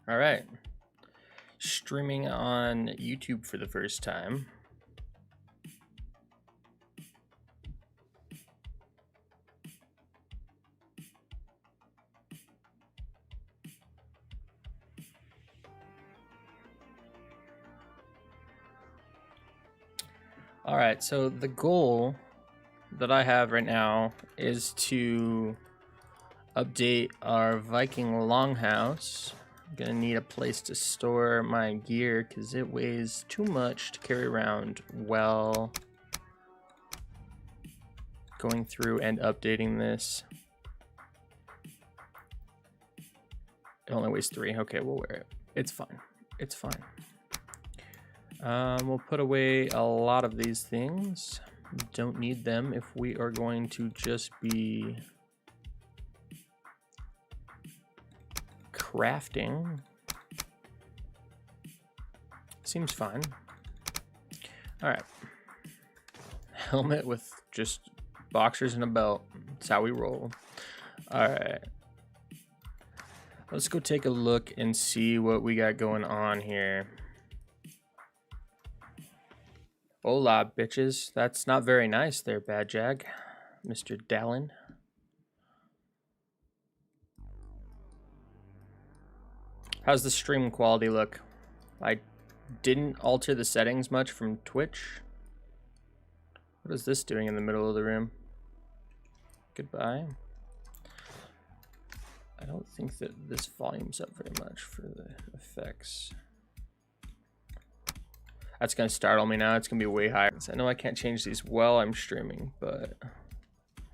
All right. Streaming on YouTube for the first time. All right, so the goal that I have right now is to update our Viking longhouse. I'm gonna need a place to store my gear because it weighs too much to carry around while going through and updating this. It only weighs 3. Okay, we'll wear it. It's fine. It's fine. We'll put away a lot of these things. Don't need them if we are going to just be crafting. Seems fine. All right. Helmet with just boxers and a belt. That's how we roll. All right. Let's go take a look and see what we got going on here. Hola, bitches. That's not very nice there, Bad Jag. Mr. Dallin. How's the stream quality look? I didn't alter the settings much from Twitch. What is this doing in the middle of the room? Goodbye. I don't think that this volume's up very much for the effects. That's gonna startle me now. It's gonna be way higher. I know I can't change these while I'm streaming, but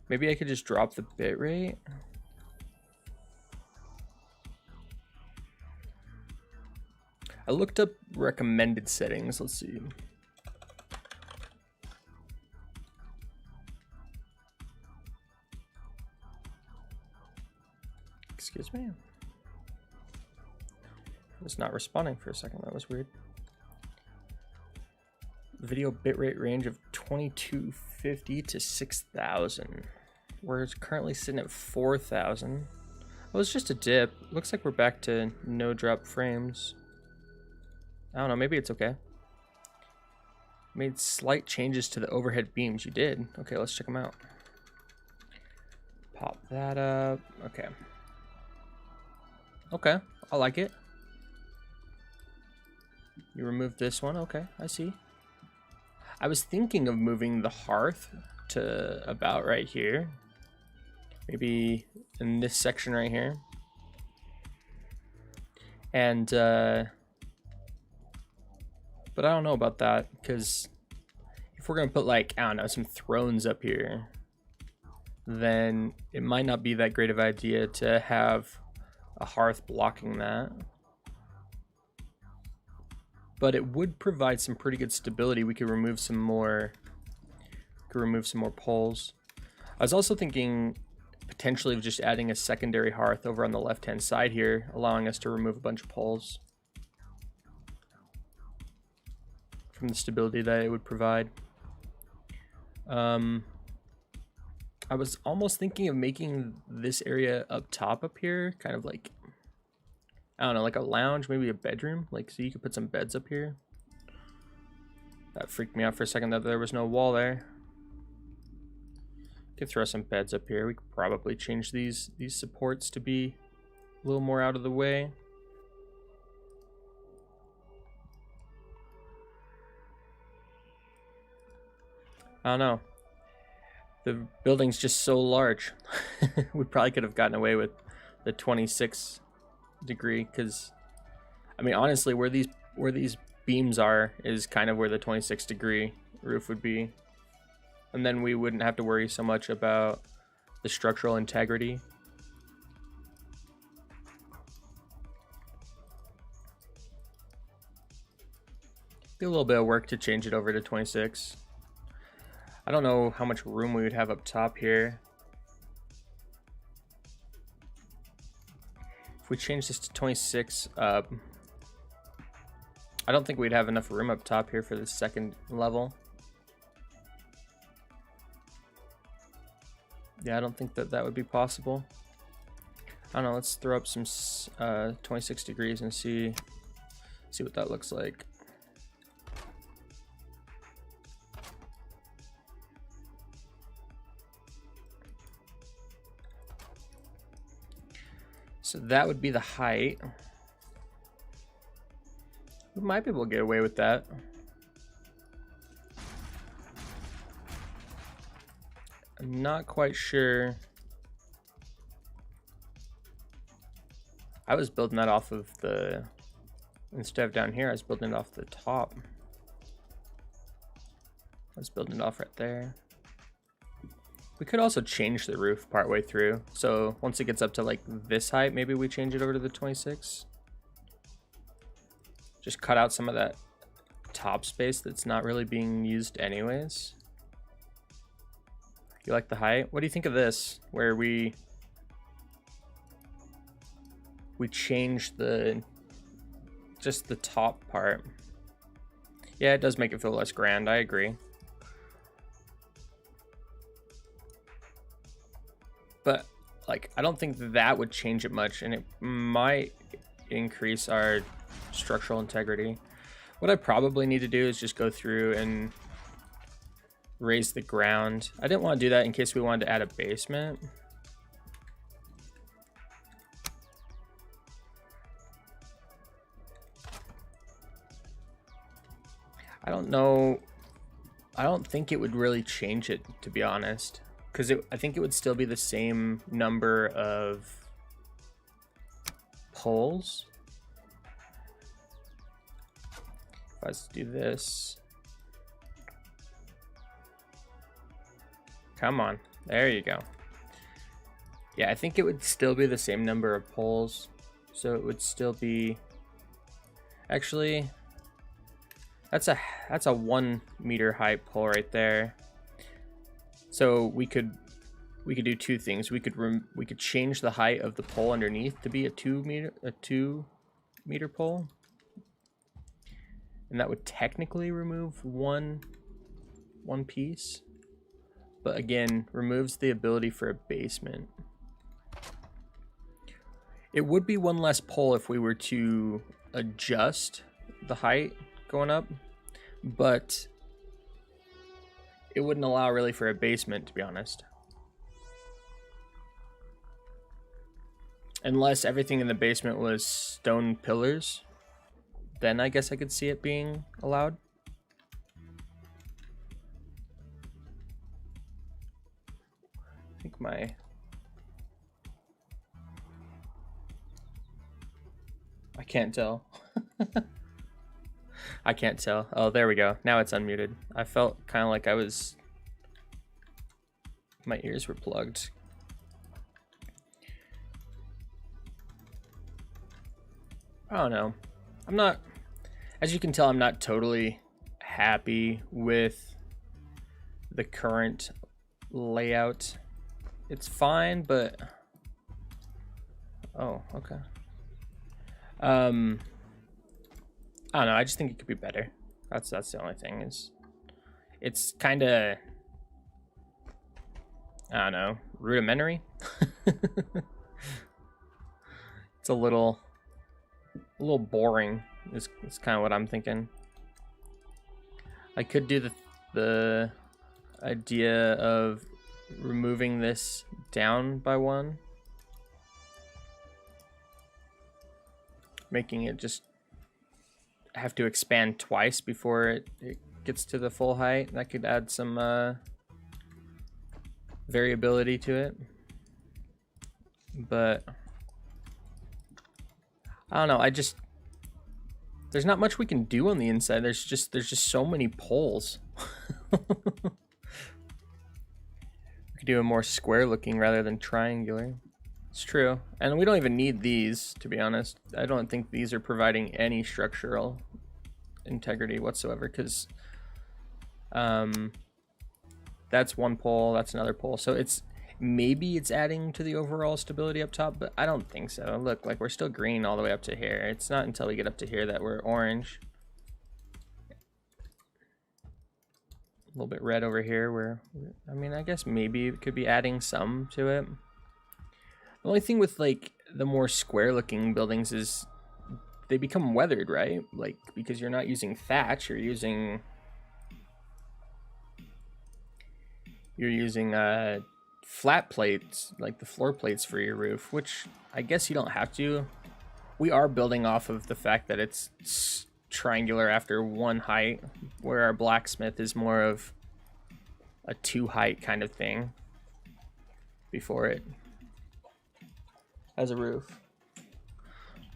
maybe I could just drop the bitrate. I looked up recommended settings. Let's see. Excuse me. It's not responding for a second. That was weird. Video bitrate range of 2250 to 6000. We're currently sitting at 4000. Well, it's just a dip. Looks like we're back to no drop frames. I don't know, maybe it's okay. Made slight changes to the overhead beams. You did. Okay, let's check them out. Pop that up. Okay. Okay, I like it. You removed this one. Okay, I see. I was thinking of moving the hearth to about right here. Maybe in this section right here. And, but I don't know about that, because if we're going to put, like, I don't know, some thrones up here, then it might not be that great of an idea to have a hearth blocking that. But it would provide some pretty good stability. We could remove some more poles. I was also thinking potentially of just adding a secondary hearth over on the left-hand side here, allowing us to remove a bunch of poles from the stability that it would provide. I was almost thinking of making this area up top up here kind of like, I don't know, like a lounge, maybe a bedroom, like so you could put some beds up here. That freaked me out for a second that there was no wall there. Could throw some beds up here. We could probably change these supports to be a little more out of the way. I don't know. The building's just so large. We probably could have gotten away with the 26 degree, because I mean honestly where these beams are is kind of where the 26 degree roof would be, and then we wouldn't have to worry so much about the structural integrity. Be a little bit of work to change it over to 26. I don't know how much room we would have up top here. If we change this to 26, I don't think we'd have enough room up top here for the second level. Yeah, I don't think that would be possible. I don't know, let's throw up some 26 degrees and see what that looks like. So that would be the height. We might be able to get away with that. I'm not quite sure. I was building that off of the, instead of down here, I was building it off the top. I was building it off right there. We could also change the roof partway through. So once it gets up to like this height, maybe we change it over to the 26. Just cut out some of that top space that's not really being used anyways. You like the height? What do you think of this? Where we change just the top part. Yeah, it does make it feel less grand, I agree. But like, I don't think that would change it much, and it might increase our structural integrity. What I probably need to do is just go through and raise the ground. I didn't want to do that in case we wanted to add a basement. I don't know. I don't think it would really change it, to be honest, because I think it would still be the same number of poles. If I was to do this. Come on. There you go. Yeah, I think it would still be the same number of poles. So it would still be... Actually, that's a 1 meter height pole right there. So we could do two things. We could change the height of the pole underneath to be a 2 meter pole. And that would technically remove one piece. But again, removes the ability for a basement. It would be one less pole if we were to adjust the height going up, but it wouldn't allow really for a basement, to be honest. Unless everything in the basement was stone pillars, then I guess I could see it being allowed. I think I can't tell. I can't tell. Oh, there we go. Now it's unmuted. I felt kind of like my ears were plugged. I don't know. I'm not, as you can tell, I'm not totally happy with the current layout. It's fine, but oh, okay. I don't know. I just think it could be better. That's the only thing. It's kind of, I don't know, rudimentary. It's a little boring. Is kind of what I'm thinking. I could do the idea of removing this down by 1, making it just have to expand twice before it gets to the full height. That could add some variability to it, but I don't know. There's not much we can do on the inside. There's just so many poles. We could do a more square looking rather than triangular. It's true. And we don't even need these, to be honest. I don't think these are providing any structural integrity whatsoever, because that's one pole, that's another pole. So maybe it's adding to the overall stability up top, but I don't think so. Look, like, we're still green all the way up to here. It's not until we get up to here that we're orange. A little bit red over here where, I mean, I guess maybe it could be adding some to it. The only thing with like the more square looking buildings is they become weathered, right? Like, because you're not using thatch, you're using flat plates, like the floor plates for your roof, which I guess you don't have to. We are building off of the fact that it's triangular after one height, where our blacksmith is more of a 2 height kind of thing before it has a roof.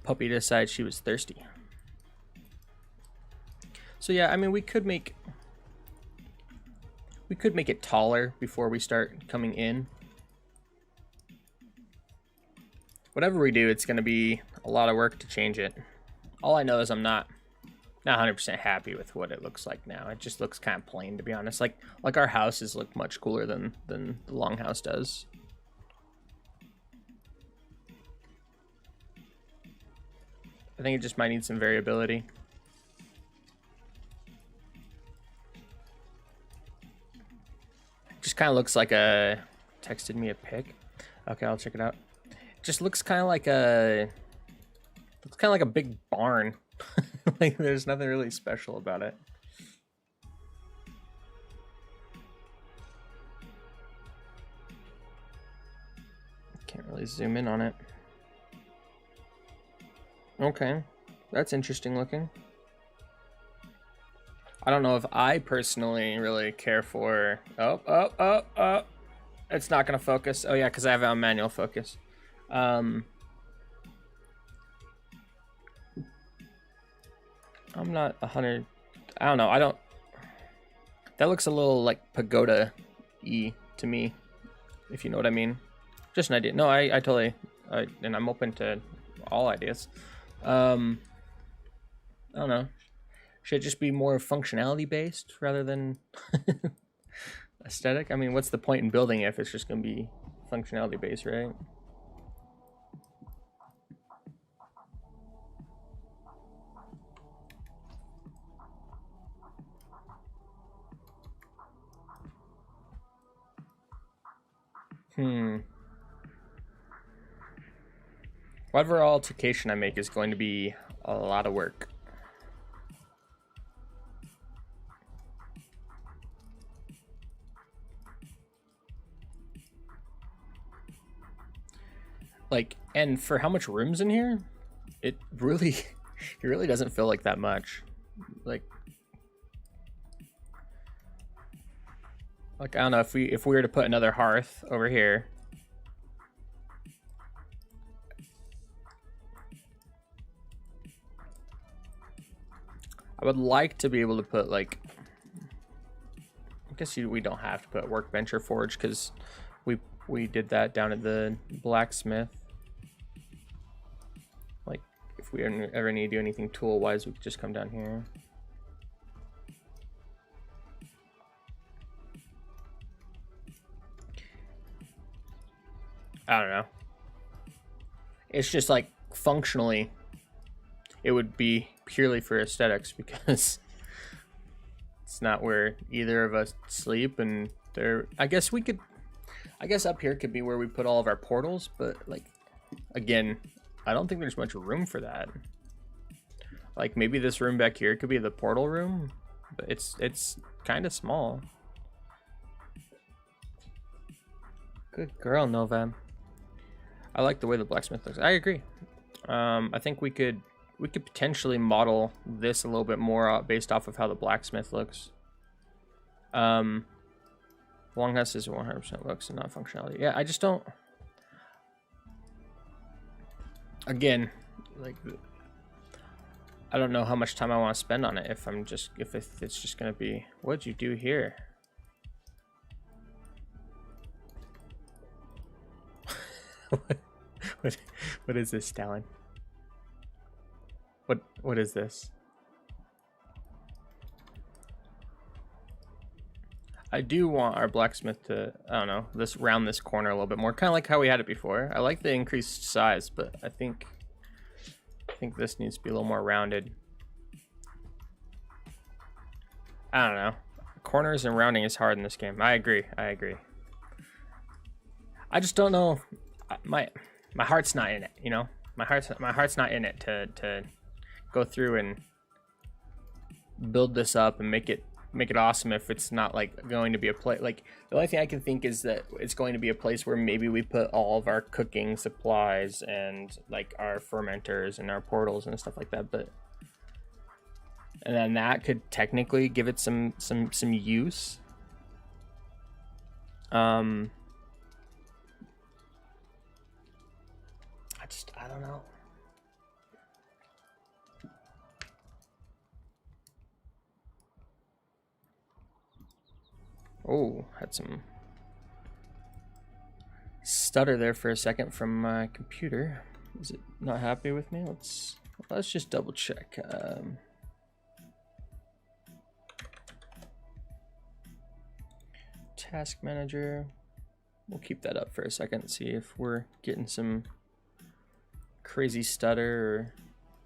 Puppy decides she was thirsty. So yeah, I mean, we could make it taller before we start coming in. Whatever we do, it's going to be a lot of work to change it. All I know is I'm not 100% happy with what it looks like now. It just looks kind of plain, to be honest. Like our houses look much cooler than the longhouse does. I think it just might need some variability. Just kind of looks like a... Texted me a pic. Okay, I'll check it out. It just looks kind of like a... Looks kind of like a big barn. Like, there's nothing really special about it. Can't really zoom in on it. Okay, that's interesting looking. I don't know if I personally really care for... Oh. It's not going to focus. Oh, yeah, because I have it on manual focus. I'm not 100... I don't know. I don't... That looks a little like pagoda-y to me, if you know what I mean. Just an idea. No, I totally... and I'm open to all ideas. I don't know. Should it just be more functionality based rather than aesthetic? I mean, what's the point in building if it's just going to be functionality based, right? Whatever altercation I make is going to be a lot of work. Like, and for how much room's in here, it really doesn't feel like that much. Like I don't know, if we were to put another hearth over here. I would like to be able to put, like, I guess we don't have to put workbench or forge because we did that down at the blacksmith. Like, if we ever need to do anything tool wise, we could just come down here. I don't know. It's just like functionally it would be purely for aesthetics because it's not where either of us sleep, and there I guess up here could be where we put all of our portals, but like, again, I don't think there's much room for that. Like, maybe this room back here could be the portal room, but it's kind of small. Good girl, Nova. I like the way the blacksmith looks. I agree. I think we could potentially model this a little bit more based off of how the blacksmith looks. Longhouse is 100% looks and not functionality. Yeah, I just don't. Again, like, I don't know how much time I want to spend on it. If it's just gonna be, what'd you do here? What is this, Stalin? What is this? I do want our blacksmith to, I don't know, round this corner a little bit more, kind of like how we had it before. I like the increased size, but I think this needs to be a little more rounded. I don't know. Corners and rounding is hard in this game. I agree. I just don't know. my heart's not in it, you know. My heart's not in it to go through and build this up and make it awesome if it's not like going to be a place. Like the only thing I can think is that it's going to be a place where maybe we put all of our cooking supplies and like our fermenters and our portals and stuff like that. But and then that could technically give it some use. I don't know. Oh, had some stutter there for a second from my computer. Is it not happy with me? Let's just double check. Task manager. We'll keep that up for a second, see if we're getting some crazy stutter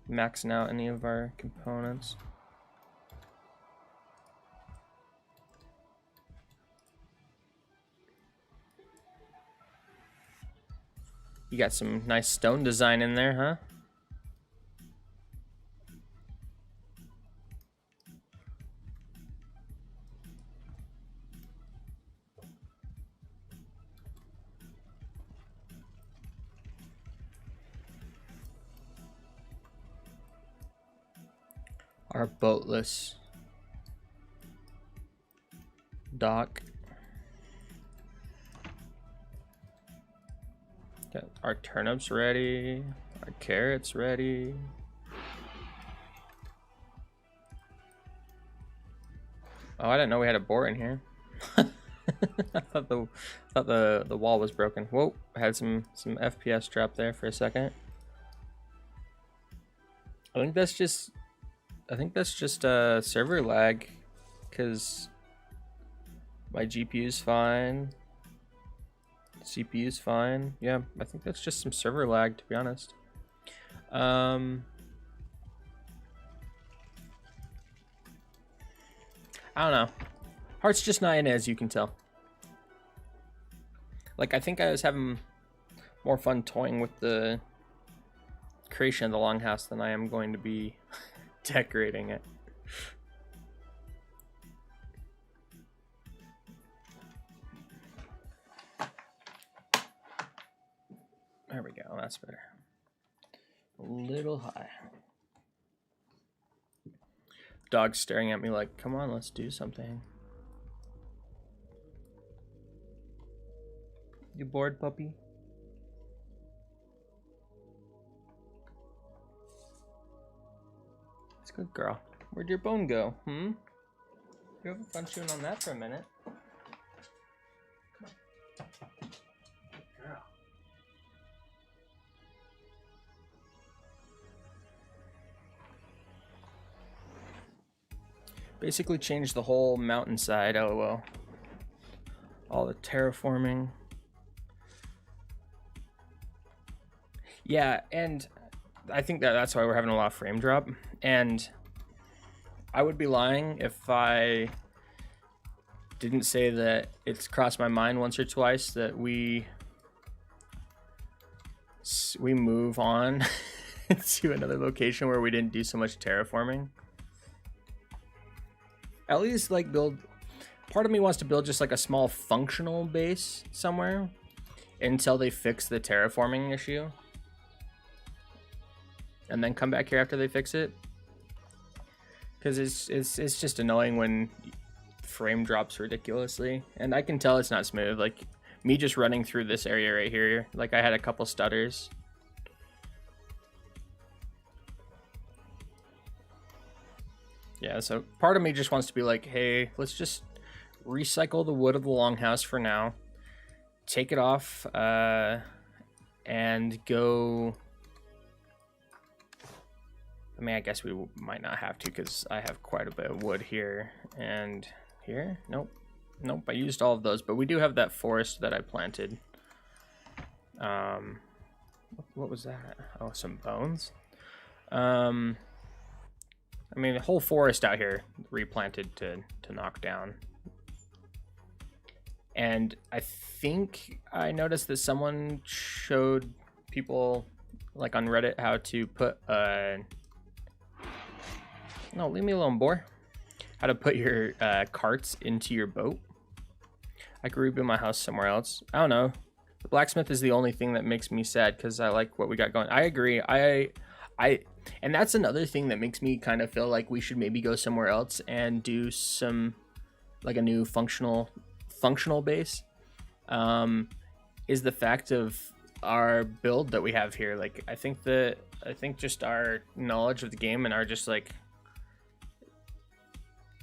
or maxing out any of our components. You got some nice stone design in there, huh? Our boatless dock. Got our turnips ready, our carrots ready. Oh, I didn't know we had a boar in here. I thought the wall was broken. Whoa, I had some FPS drop there for a second. I think that's just server lag, because my GPU's fine, CPU's fine. Yeah, I think that's just some server lag, to be honest. I don't know. Heart's just not in it, as you can tell. Like, I think I was having more fun toying with the creation of the longhouse than I am going to be decorating it. There we go, that's better. A little high. Dog's staring at me like, come on, let's do something. You bored, puppy? It's good, girl. Where'd your bone go? You having fun chewing on that for a minute? Come on. Good girl. Basically changed the whole mountainside, lol. All the terraforming. Yeah, and I think that's why we're having a lot of frame drop. And I would be lying if I didn't say that it's crossed my mind once or twice that we move on to another location where we didn't do so much terraforming. At least like build, part of me wants to build just like a small functional base somewhere until they fix the terraforming issue, and then come back here after they fix it, because it's just annoying when frame drops ridiculously, and I can tell it's not smooth. Like me just running through this area right here, like I had a couple stutters. Yeah, so part of me just wants to be like, hey, let's just recycle the wood of the longhouse for now, take it off, and go. I mean, I guess we might not have to, because I have quite a bit of wood here and here. Nope, I used all of those, but we do have that forest that I planted. What was that? Oh, some bones. I mean, the whole forest out here replanted to knock down. And I think I noticed that someone showed people like on Reddit how to put no, leave me alone, boy. How to put your carts into your boat. I could rebuild my house somewhere else. I don't know. The blacksmith is the only thing that makes me sad because I like what we got going. I agree. And that's another thing that makes me kind of feel like we should maybe go somewhere else and do some like a new functional base. Is the fact of our build that we have here. Like I think just our knowledge of the game and our just like,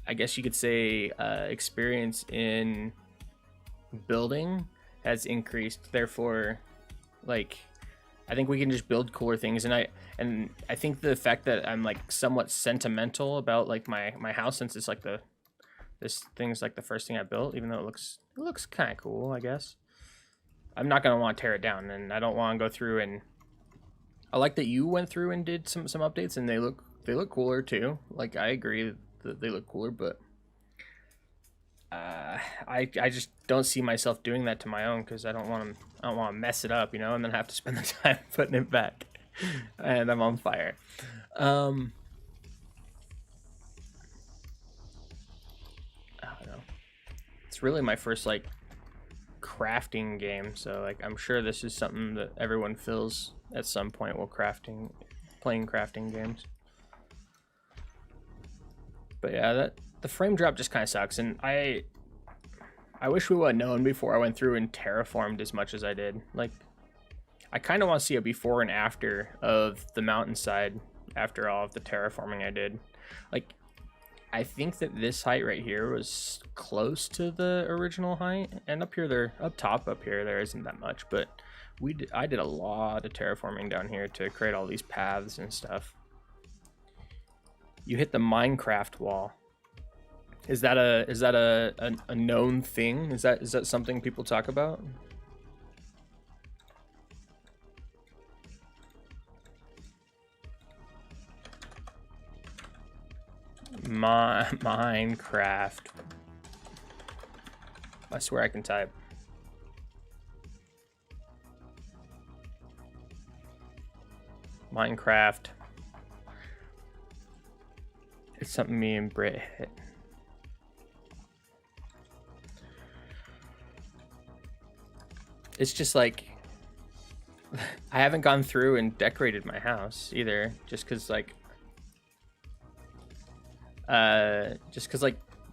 I guess you could say experience in building has increased. Therefore, like I think we can just build cooler things. And I think the fact that I'm like somewhat sentimental about like my house, since it's like this thing's like the first thing I built, even though it looks kind of cool, I guess. I'm not gonna want to tear it down, and I don't want to go through and. I like that you went through and did some updates, and they look cooler too. Like I agree that they look cooler, but I just don't see myself doing that to my own because I don't want to mess it up, you know, and then have to spend the time putting it back, and I'm on fire. I don't know. It's really my first like crafting game, so like I'm sure this is something that everyone feels at some point while playing crafting games. But yeah, the frame drop just kind of sucks, and I wish we would have known before I went through and terraformed as much as I did. Like I kind of want to see a before and after of the mountainside after all of the terraforming I did. Like I think that this height right here was close to the original height, and up top there isn't that much, but I did a lot of terraforming down here to create all these paths and stuff. You hit the Minecraft wall. Is that a known thing? Is that something people talk about? Minecraft. I swear I can type. Minecraft. It's something me and Britt hit. It's just like I haven't gone through and decorated my house either, just because like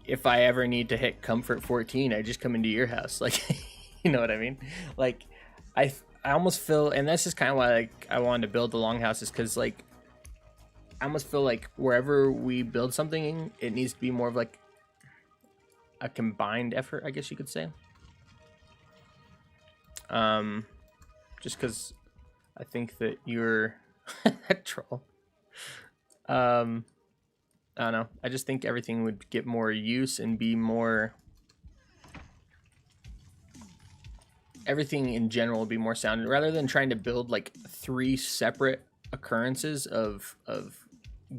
if I ever need to hit comfort 14, I just come into your house, like you know what I mean? Like I almost feel, and that's just kind of why like I wanted to build the longhouse, is because like I almost feel like wherever we build something, it needs to be more of like a combined effort, I guess you could say. Just because I think that you're a troll. I don't know. I just think everything would get more use and be more. Everything in general would be more sound rather than trying to build like 3 separate occurrences of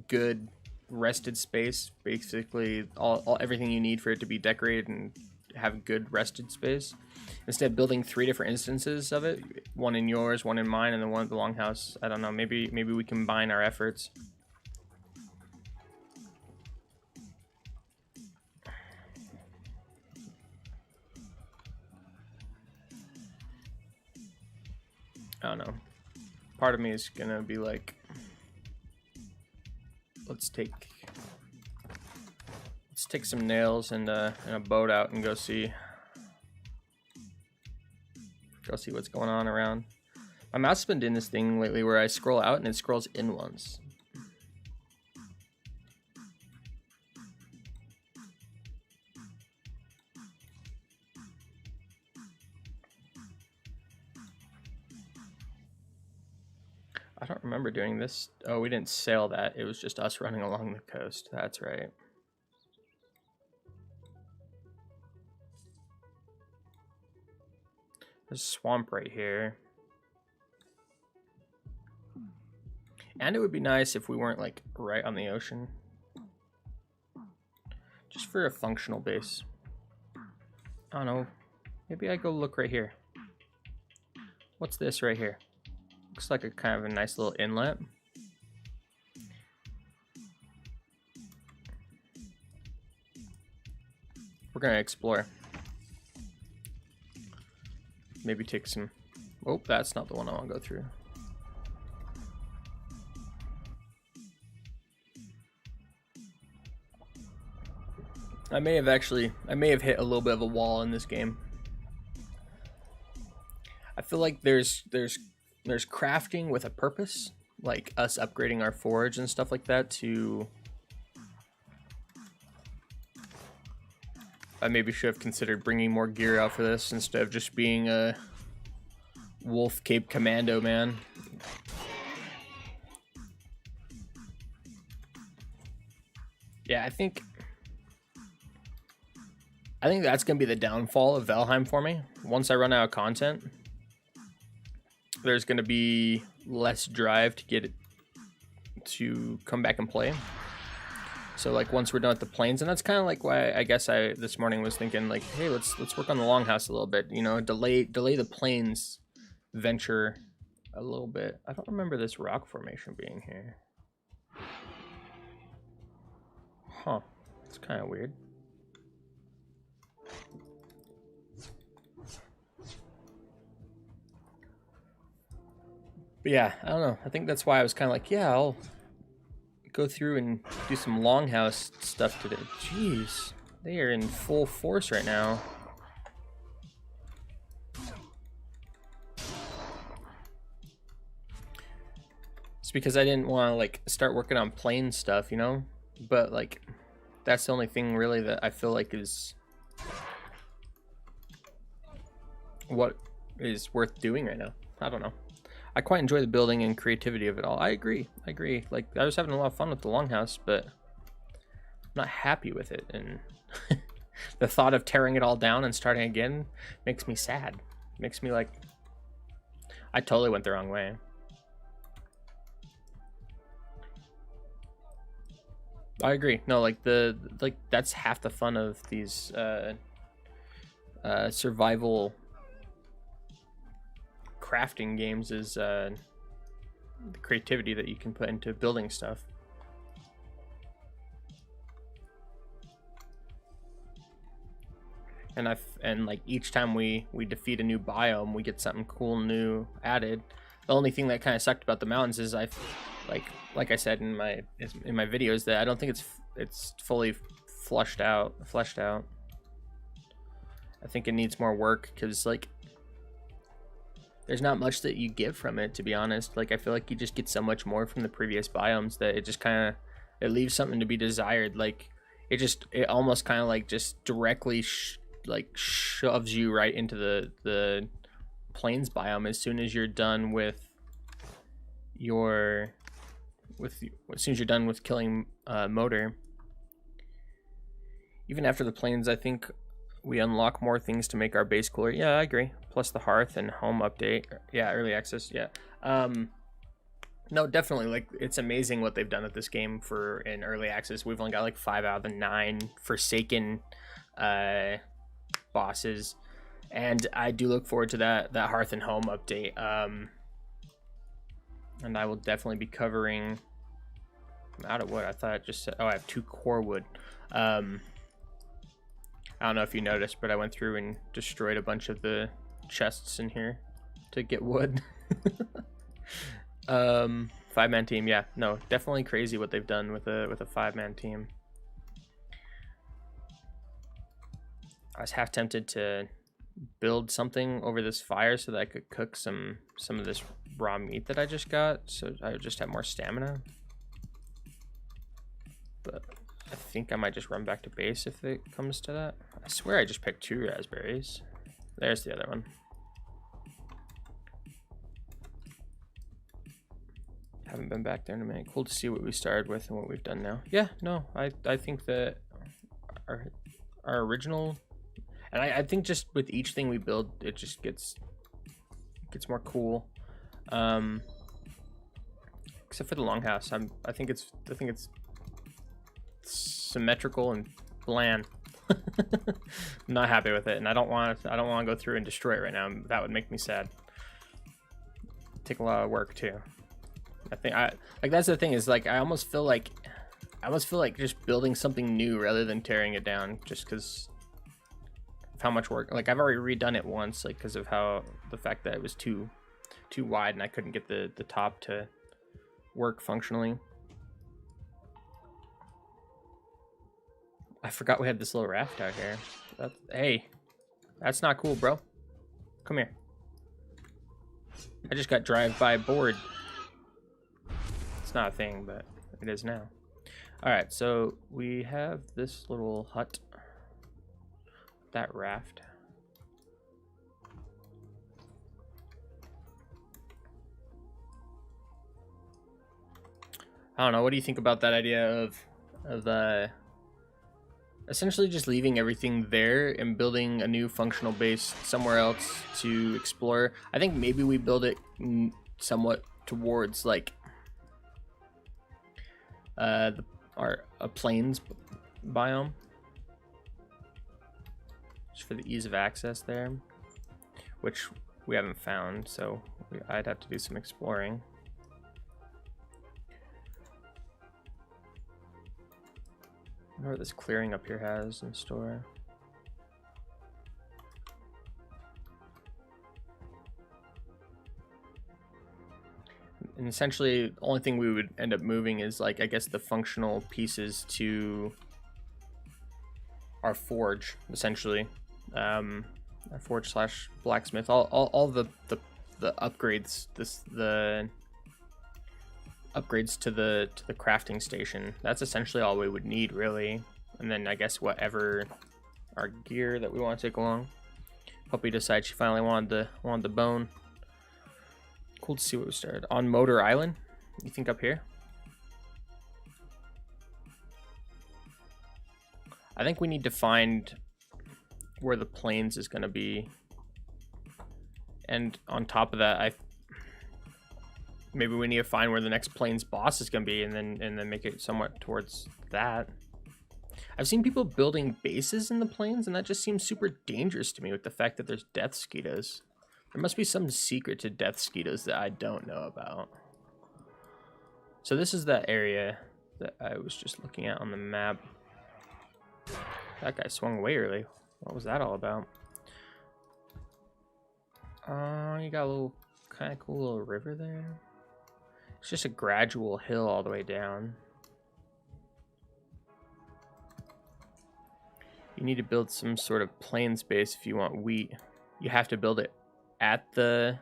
good rested space. Basically, everything you need for it to be decorated and have good rested space. Instead of building 3 different instances of it, one in yours, one in mine, and then one at the longhouse. I don't know. Maybe we combine our efforts. I don't know. Part of me is gonna be like, let's take some nails and a boat out and go see what's going on around. My mouse has been doing this thing lately where I scroll out and it scrolls in once. I don't remember doing this. Oh, we didn't sail that. It was just us running along the coast. That's right. There's a swamp right here. And it would be nice if we weren't like right on the ocean. Just for a functional base. I don't know. Maybe I go look right here. What's this right here? Looks like a kind of a nice little inlet. We're gonna explore. Maybe take some... Oh, that's not the one I want to go through. I may have hit a little bit of a wall in this game. I feel like there's crafting with a purpose, like us upgrading our forge and stuff like that to... I maybe should have considered bringing more gear out for this instead of just being a Wolf Cape Commando man. Yeah, I think that's gonna be the downfall of Valheim for me. Once I run out of content, there's gonna be less drive to get it to come back and play. So like once we're done with the plains, and that's kind of like why I guess I this morning was thinking like, hey, let's work on the longhouse a little bit. You know, delay the plains venture a little bit. I don't remember this rock formation being here. Huh? It's kind of weird. But yeah, I don't know. I think that's why I was kind of like, yeah, I'll go through and do some longhouse stuff today. Jeez, they are in full force right now. It's because I didn't want to like start working on plain stuff, you know? But like, that's the only thing really that I feel like is what is worth doing right now. I don't know. I quite enjoy the building and creativity of it all. I agree. Like, I was having a lot of fun with the longhouse, but I'm not happy with it. And the thought of tearing it all down and starting again makes me sad. Makes me like, I totally went the wrong way. I agree. No, like that's half the fun of these survival crafting games is the creativity that you can put into building stuff. And like each time we defeat a new biome, we get something cool new added. The only thing that kind of sucked about the mountains is like I said in my videos that I don't think it's fully fleshed out. I think it needs more work because like there's not much that you get from it, to be honest. Like I feel like you just get so much more from the previous biomes that it just kind of it leaves something to be desired. Like it almost kind of like just directly shoves you right into the plains biome as soon as you're done with killing Motor. Even after the plains, I think we unlock more things to make our base cooler. Yeah, I agree. Plus the hearth and home update. Yeah, early access. Yeah. No, definitely. Like it's amazing what they've done with this game for in early access. We've only got like 5 out of the 9 Forsaken bosses, and I do look forward to that hearth and home update. And I will definitely be covering. I'm out of wood. I thought it just said, oh, I have 2 core wood. I don't know if you noticed, but I went through and destroyed a bunch of the chests in here to get wood. 5-man team, yeah, no, definitely crazy what they've done with a 5-man team. I was half tempted to build something over this fire so that I could cook some of this raw meat that I just got, so I would just have more stamina. But I think I might just run back to base if it comes to that. I swear I just picked 2 raspberries. There's the other one. Haven't been back there in a minute. Cool to see what we started with and what we've done now. Yeah, no, I think that our original, and I think just with each thing we build, it just gets more cool. Except for the longhouse, I think it's symmetrical and bland. I'm not happy with it, and I don't want to go through and destroy it right now. That would make me sad. take a lot of work too. I think like that's the thing is like I almost feel like just building something new rather than tearing it down, just because of how much work. Like I've already redone it once, like because of how the fact that it was too wide and I couldn't get the top to work functionally. I forgot we had this little raft out here. Hey, that's not cool, bro. Come here. I just got drive-by bored. It's not a thing, but it is now. Alright, so we have this little hut. That raft. I don't know, what do you think about that idea of essentially just leaving everything there and building a new functional base somewhere else to explore? I think maybe we build it somewhat towards like a plains biome, just for the ease of access there, which we haven't found, so I'd have to do some exploring. I wonder what this clearing up here has in store. And essentially, the only thing we would end up moving is, like, I guess the functional pieces to our forge, essentially. Our forge slash blacksmith. All the upgrades, the upgrades to the crafting station. That's essentially all we would need, really. And then I guess whatever our gear that we want to take along. Hope we decide she finally wanted the bone. Cool to see what we started on Motor Island. You think up here? I think we need to find where the plains is going to be, and on top of that, maybe we need to find where the next plains boss is going to be, and then make it somewhat towards that. I've seen people building bases in the plains, and that just seems super dangerous to me with the fact that there's death skeetos. There must be some secret to death skeetos that I don't know about. So this is that area that I was just looking at on the map. That guy swung way early. What was that all about? You got a little kind of cool little river there. It's just a gradual hill all the way down. You need to build some sort of plains base if you want wheat. You have to build it at the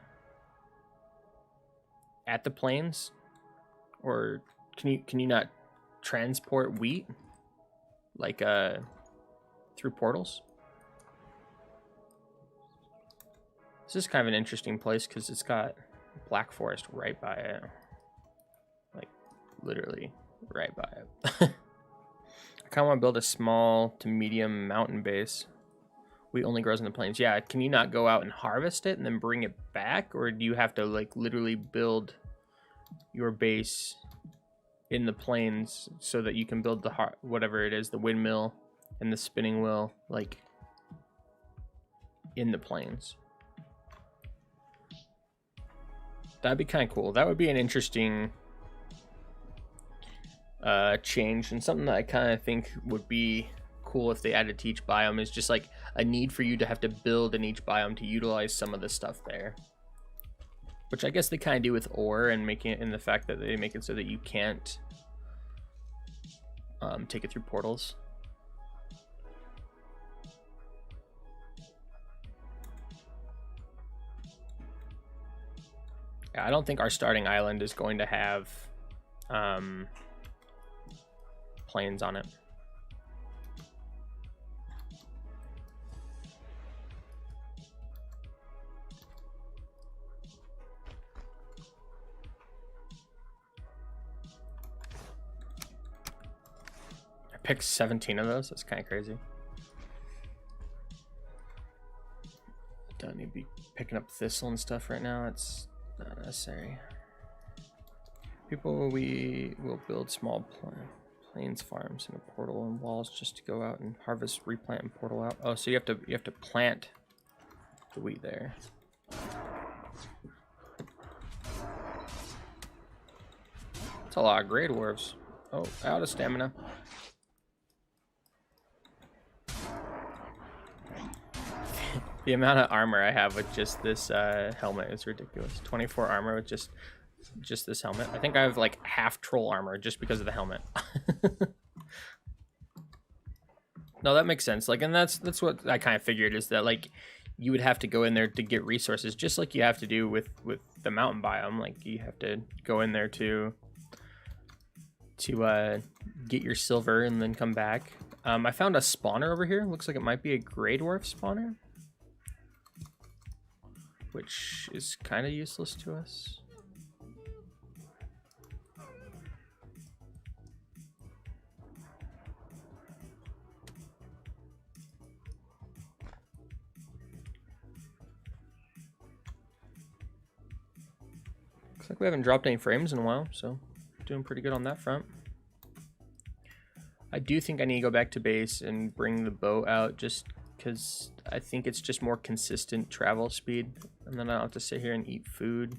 plains, or can you not transport wheat like through portals? This is kind of an interesting place because it's got Black Forest right by it, like literally right by it. I kind of want to build a small to medium mountain base. Wheat only grows in the plains. Yeah, can you not go out and harvest it and then bring it back? Or do you have to like literally build your base in the plains so that you can build the whatever it is, the windmill and the spinning wheel, like in the plains? That'd be kind of cool. That would be an interesting change, and something that I kind of think would be cool if they added to each biome is just like a need for you to have to build in each biome to utilize some of the stuff there, which I guess they kind of do with ore, and making it in the fact that they make it so that you can't take it through portals. Yeah, I don't think our starting island is going to have plains on it. I picked 17 of those. That's kind of crazy. Don't need to be picking up thistle and stuff right now. It's not necessary. People, we will build small plains farms and a portal and walls just to go out and harvest, replant, and portal out. Oh, so you have to plant the wheat there. That's a lot of Grey Dwarves. Oh, out of stamina. The amount of armor I have with just this helmet is ridiculous. 24 armor with just this helmet. I think I have like half troll armor just because of the helmet. No, that makes sense. Like, and that's what I kind of figured, is that like you would have to go in there to get resources, just like you have to do with the mountain biome. Like, you have to go in there to get your silver and then come back. I found a spawner over here. Looks like it might be a Grey Dwarf spawner, which is kind of useless to us. Looks like we haven't dropped any frames in a while, so doing pretty good on that front. I do think I need to go back to base and bring the boat out, just because I think it's just more consistent travel speed, and then I don't have to sit here and eat food.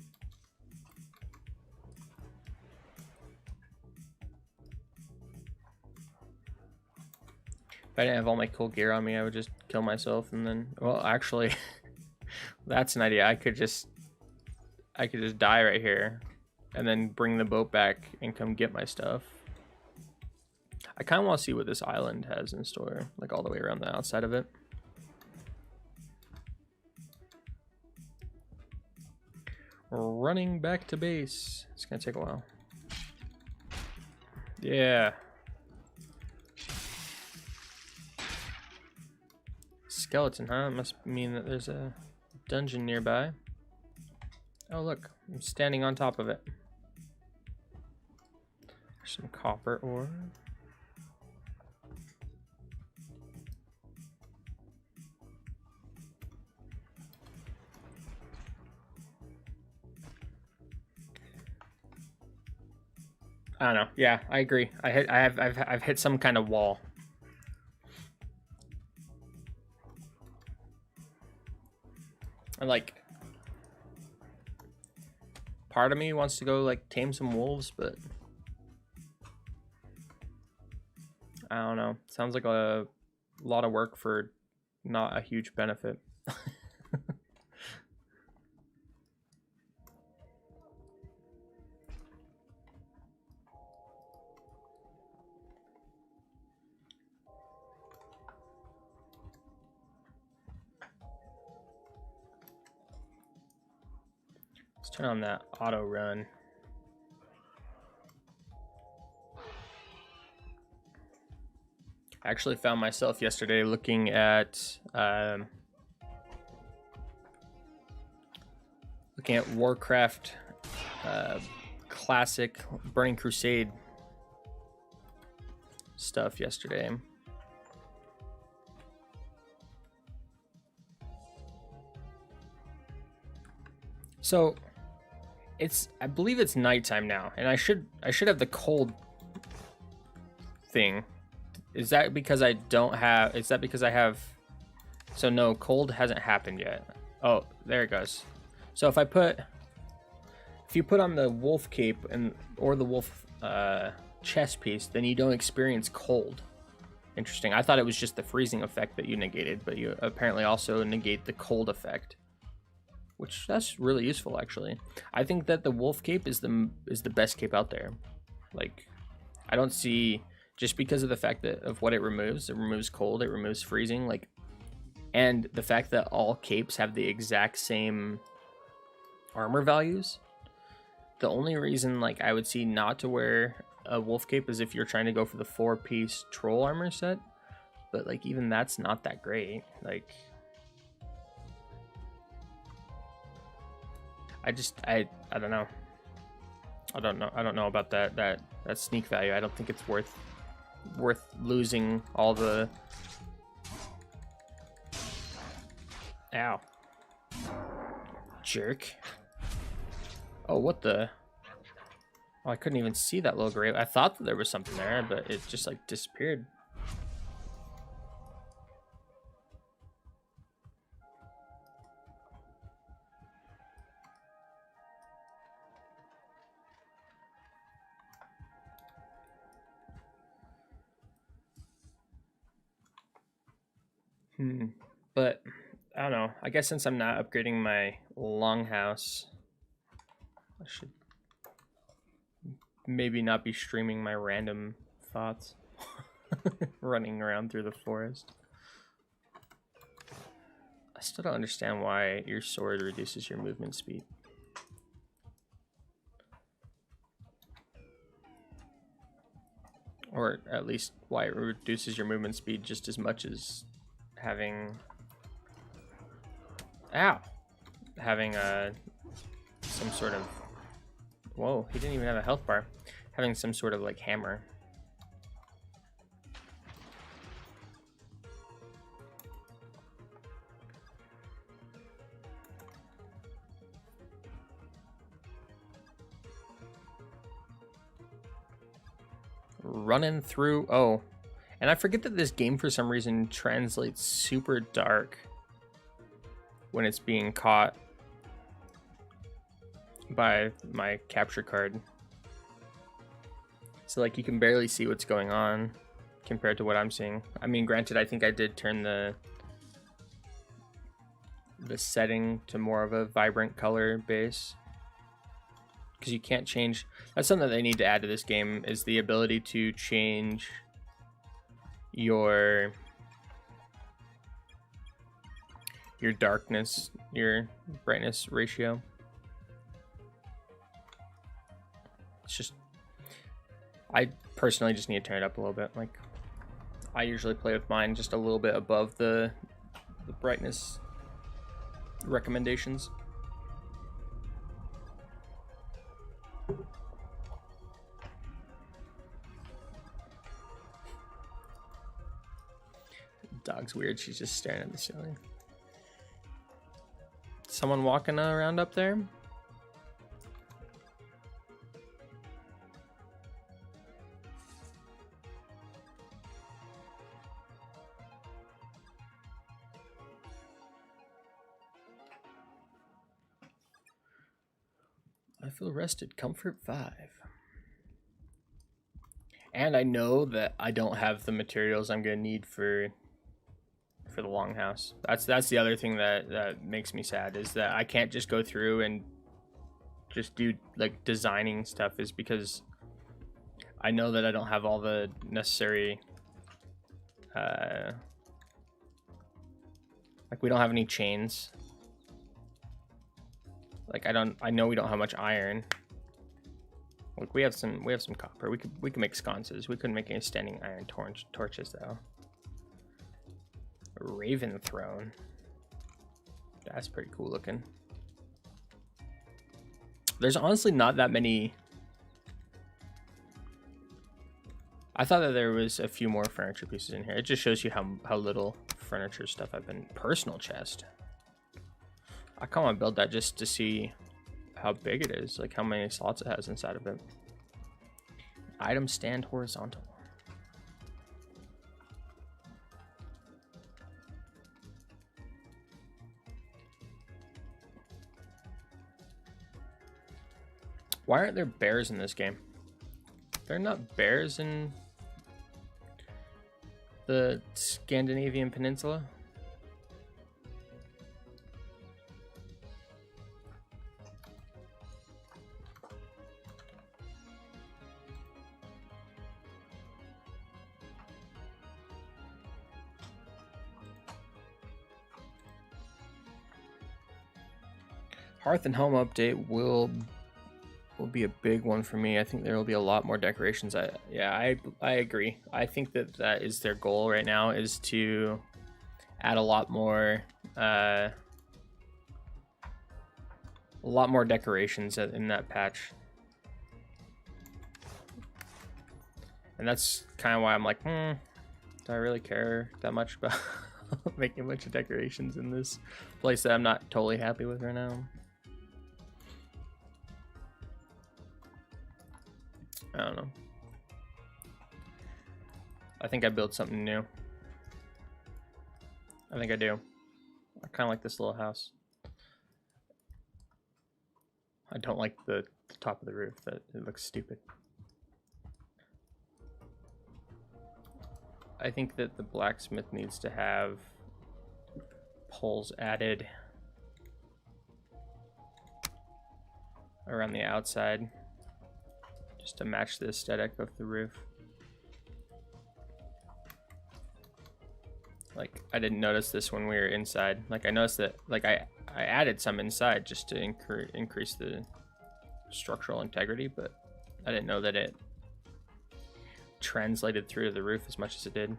If I didn't have all my cool gear on me, I would just kill myself, and then, well, actually, that's an idea. I could just die right here, and then bring the boat back and come get my stuff. I kind of want to see what this island has in store, like all the way around the outside of it. We're running back to base. It's gonna take a while. Yeah. Skeleton, huh? It must mean that there's a dungeon nearby. Oh, look. I'm standing on top of it. There's some copper ore. I don't know. Yeah, I agree. I've hit some kind of wall. And like, part of me wants to go like tame some wolves, but I don't know. Sounds like a lot of work for not a huge benefit. Let's turn on that auto run. I actually found myself yesterday looking at Warcraft classic Burning Crusade stuff yesterday. So I believe it's nighttime now, and I should have the cold thing. Is that because I don't have, is that because I have, so no, cold hasn't happened yet. Oh, there it goes. So if you put on the wolf cape or the wolf chest piece, then you don't experience cold. Interesting. I thought it was just the freezing effect that you negated, but you apparently also negate the cold effect, which that's really useful actually. I think that the wolf cape is the best cape out there. Like, I don't see, just because of the fact that of what it removes cold, it removes freezing, like, and the fact that all capes have the exact same armor values. The only reason like I would see not to wear a wolf cape is if you're trying to go for the 4-piece troll armor set, but like even that's not that great. Like, I don't know. I don't know about that sneak value. I don't think it's worth losing all the. Ow. Jerk. Oh, what the? Oh, I couldn't even see that little grave. I thought that there was something there, but it just like disappeared. But I don't know. I guess since I'm not upgrading my longhouse, I should maybe not be streaming my random thoughts running around through the forest. I still don't understand why your sword reduces your movement speed. Or at least why it reduces your movement speed just as much as having... Ow! Having some sort of... Whoa, he didn't even have a health bar. Having some sort of like hammer. Running through... Oh. And I forget that this game for some reason translates super dark when it's being caught by my capture card. So like you can barely see what's going on compared to what I'm seeing. I mean, granted, I think I did turn the setting to more of a vibrant color base, because you can't change. That's something that they need to add to this game, is the ability to change your darkness, your brightness ratio. It's just, I personally just need to turn it up a little bit. Like, I usually play with mine just a little bit above the brightness recommendations. Dog's weird. She's just staring at the ceiling. Someone walking around up there? I feel rested. Comfort 5. And I know that I don't have the materials I'm gonna need for the longhouse. That's the other thing that makes me sad, is that I can't just go through and just do like designing stuff, is because I know that I don't have all the necessary like we don't have any chains. Like I know we don't have much iron. Look, we have some copper. We could make sconces. We couldn't make any standing iron torches though. Raven throne. That's pretty cool looking. There's honestly not that many. I thought that there was a few more furniture pieces in here. It just shows you how little furniture stuff I've been. Personal chest. I kind of want to build that just to see how big it is, like how many slots it has inside of it. Item stand horizontal. Why aren't there bears in this game? There are not bears in the Scandinavian peninsula? Hearth and Home update will be a big one for me. I think there will be a lot more decorations. I agree. I think that is their goal right now, is to add a lot more decorations in that patch. And that's kind of why I'm like, do I really care that much about making a bunch of decorations in this place that I'm not totally happy with right now? I don't know. I think I built something new. I think I do. I kind of like this little house. I don't like the top of the roof. That it looks stupid. I think that the blacksmith needs to have poles added around the outside just to match the aesthetic of the roof. Like, I didn't notice this when we were inside. Like, I noticed that, like, I added some inside just to increase the structural integrity, but I didn't know that it translated through to the roof as much as it did.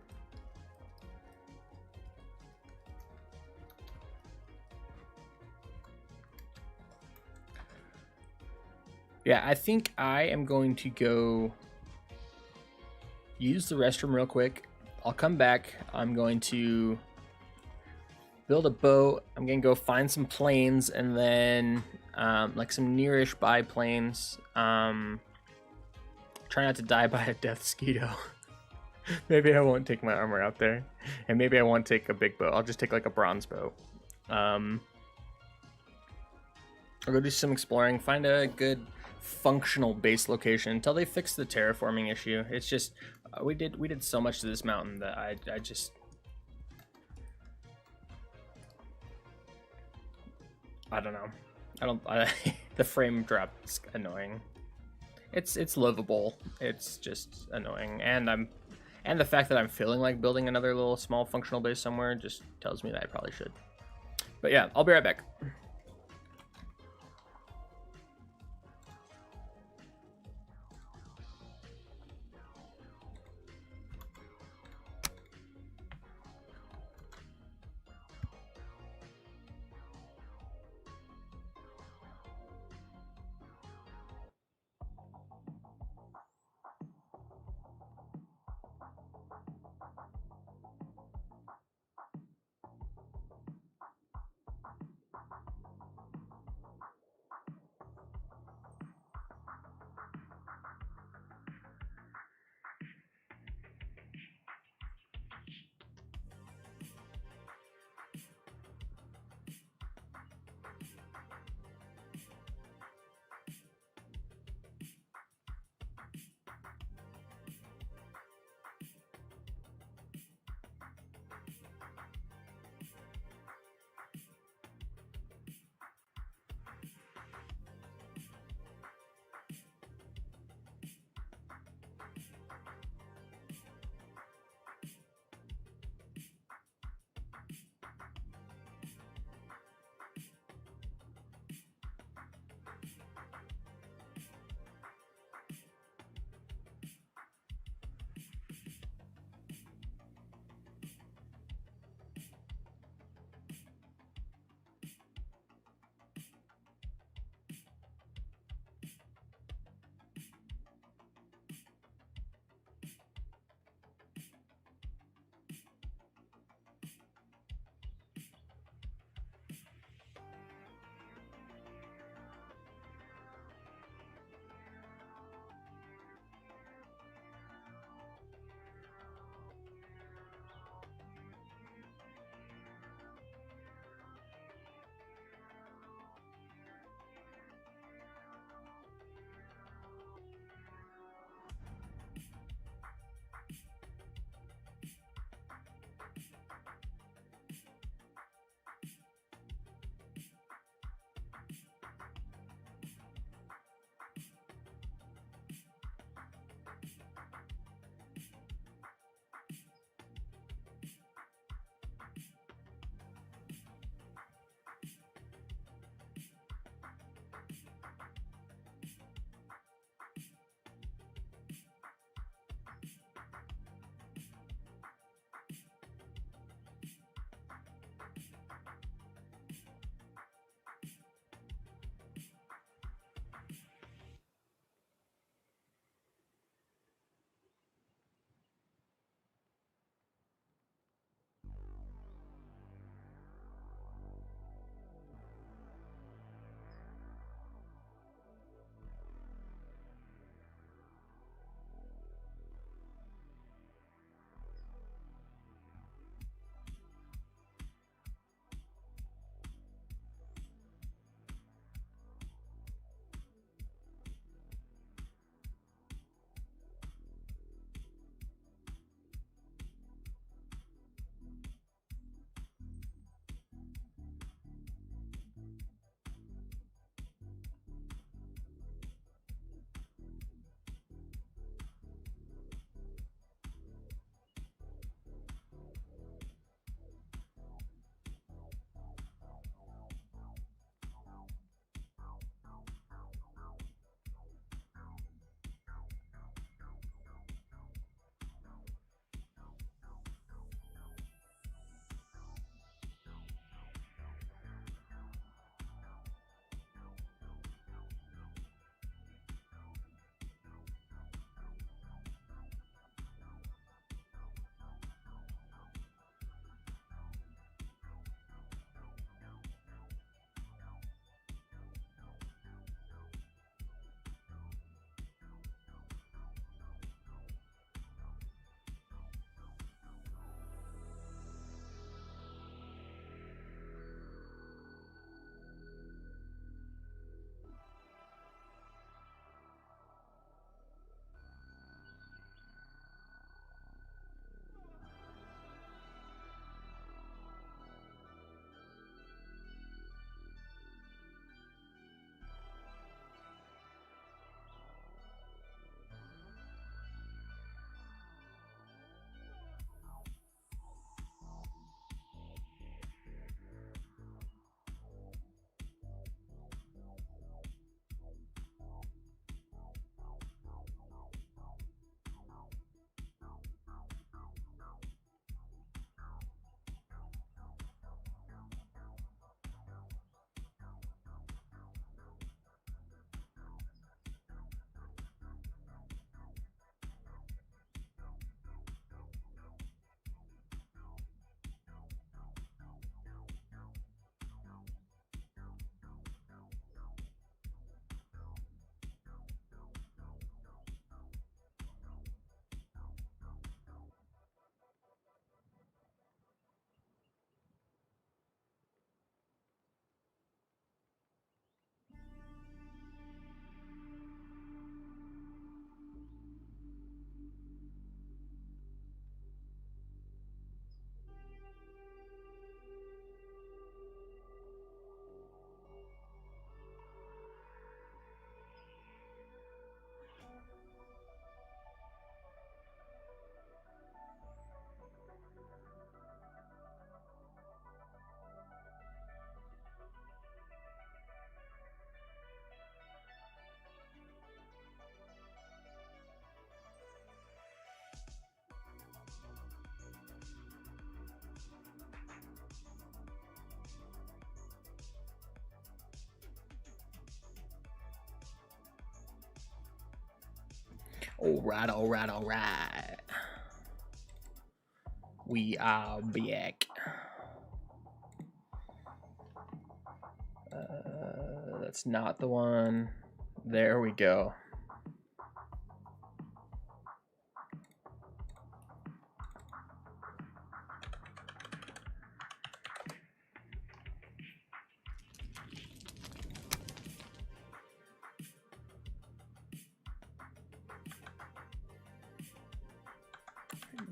Yeah, I think I am going to go use the restroom real quick. I'll come back. I'm going to build a boat. I'm going to go find some planes and then like some nearish biplanes. Try not to die by a death skeeto. Maybe I won't take my armor out there. And maybe I won't take a big boat. I'll just take like a bronze boat. I'll go do some exploring. Find a good functional base location until they fix the terraforming issue. It's just we did so much to this mountain that I just I don't know. The frame drop is annoying. It's livable. It's just annoying, and the fact that I'm feeling like building another little small functional base somewhere just tells me that I probably should. But yeah, I'll be right back. Alright, alright, alright. We are back. That's not the one. There we go.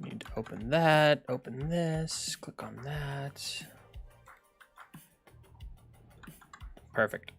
Need to open that, open this, click on that. Perfect.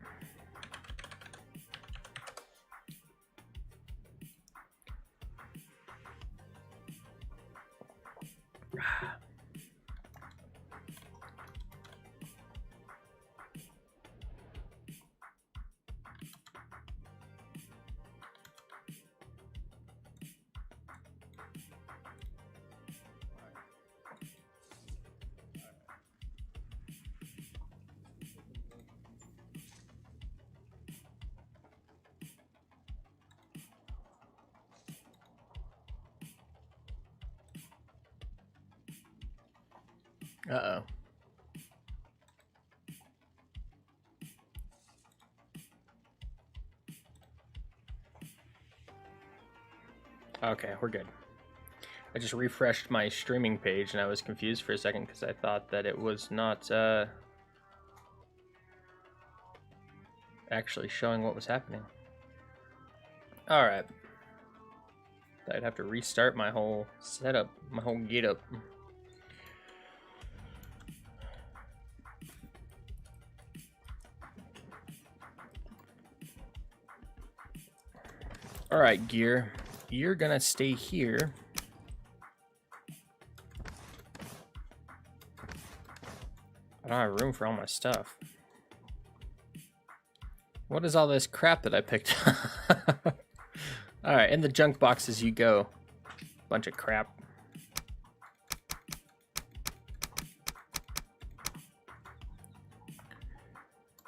Uh-oh. Okay, we're good. I just refreshed my streaming page and I was confused for a second because I thought that it was not actually showing what was happening. Alright. I'd have to restart my whole setup, my whole get-up. Alright, gear. You're gonna stay here. I don't have room for all my stuff. What is all this crap that I picked up? Alright, in the junk boxes you go. Bunch of crap.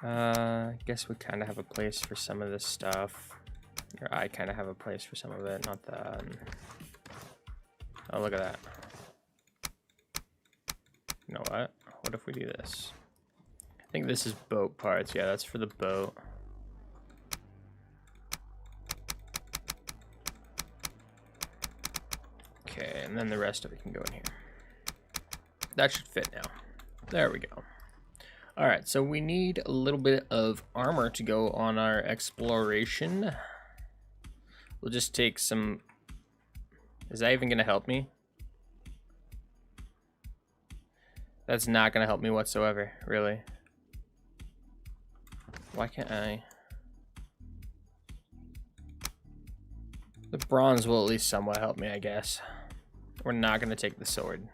I guess we kind of have a place for some of this stuff. Or I kind of have a place for some of it, not that. Oh, look at that. You know what? What if we do this? I think this is boat parts. Yeah, that's for the boat. Okay, and then the rest of it can go in here. That should fit now. There we go. All right, so we need a little bit of armor to go on our exploration. We'll just take some... Is that even gonna help me? That's not gonna help me whatsoever, really. Why can't I? The bronze will at least somewhat help me, I guess. We're not gonna take the sword.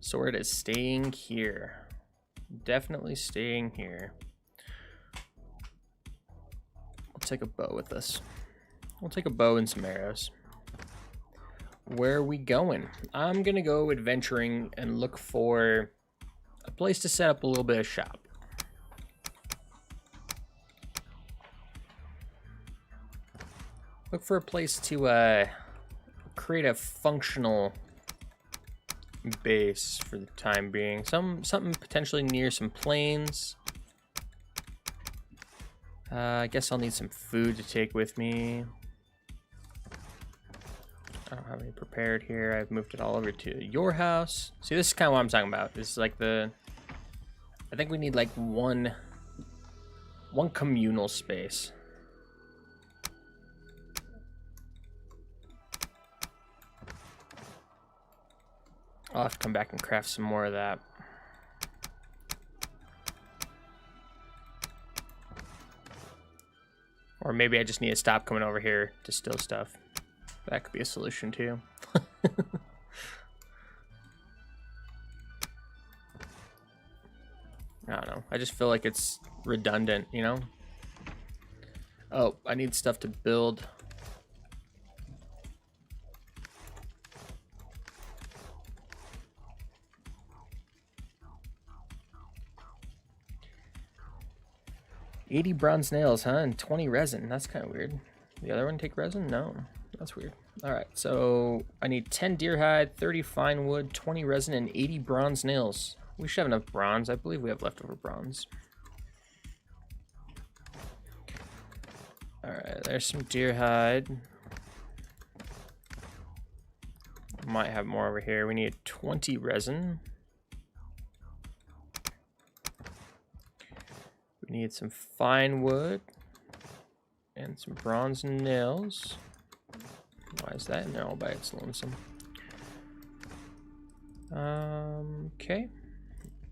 Sword is staying here. Definitely staying here. We'll take a bow with us. We'll take a bow and some arrows. Where are we going? I'm gonna go adventuring and look for a place to set up a little bit of shop. Look for a place to create a functional base for the time being. Something potentially near some plains. I guess I'll need some food to take with me. I don't have any prepared here. I've moved it all over to your house. See, this is kind of what I'm talking about. This is like the... I think we need like one communal space. I'll have to come back and craft some more of that. Or maybe I just need to stop coming over here to steal stuff. That could be a solution too. I don't know. I just feel like it's redundant, you know? Oh, I need stuff to build. $80 bronze nails, huh? And 20 resin. That's kind of weird. The other one take resin? No. That's weird. Alright, so I need 10 deer hide, 30 fine wood, 20 resin, and 80 bronze nails. We should have enough bronze. I believe we have leftover bronze. Alright, there's some deer hide. Might have more over here. We need 20 resin. We need some fine wood. And some bronze nails. Why is that in there all by its lonesome? Okay.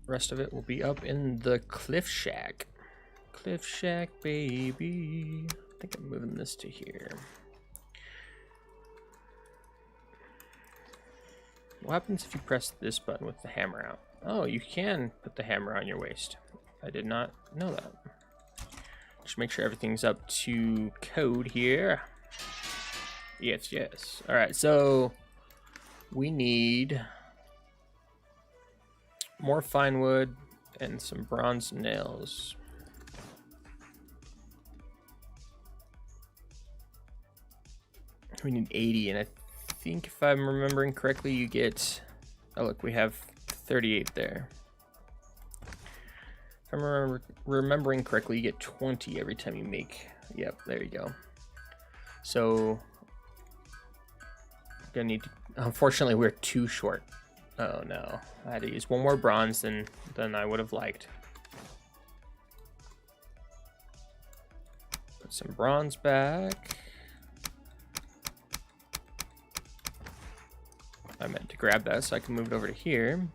Rest of it will be up in the cliff shack. Cliff shack, baby. I think I'm moving this to here. What happens if you press this button with the hammer out? Oh, you can put the hammer on your waist. I did not know that. Just make sure everything's up to code here. Yes, yes. All right, so we need more fine wood and some bronze nails. We need 80, and I think if I'm remembering correctly, you get... Oh, look, we have 38 there. If I'm remembering correctly, you get 20 every time you make... Yep, there you go. So... Gonna need to... Unfortunately, we're too short. Oh no, I had to use one more bronze than I would have liked. Put some bronze back. I meant to grab that so I can move it over to here.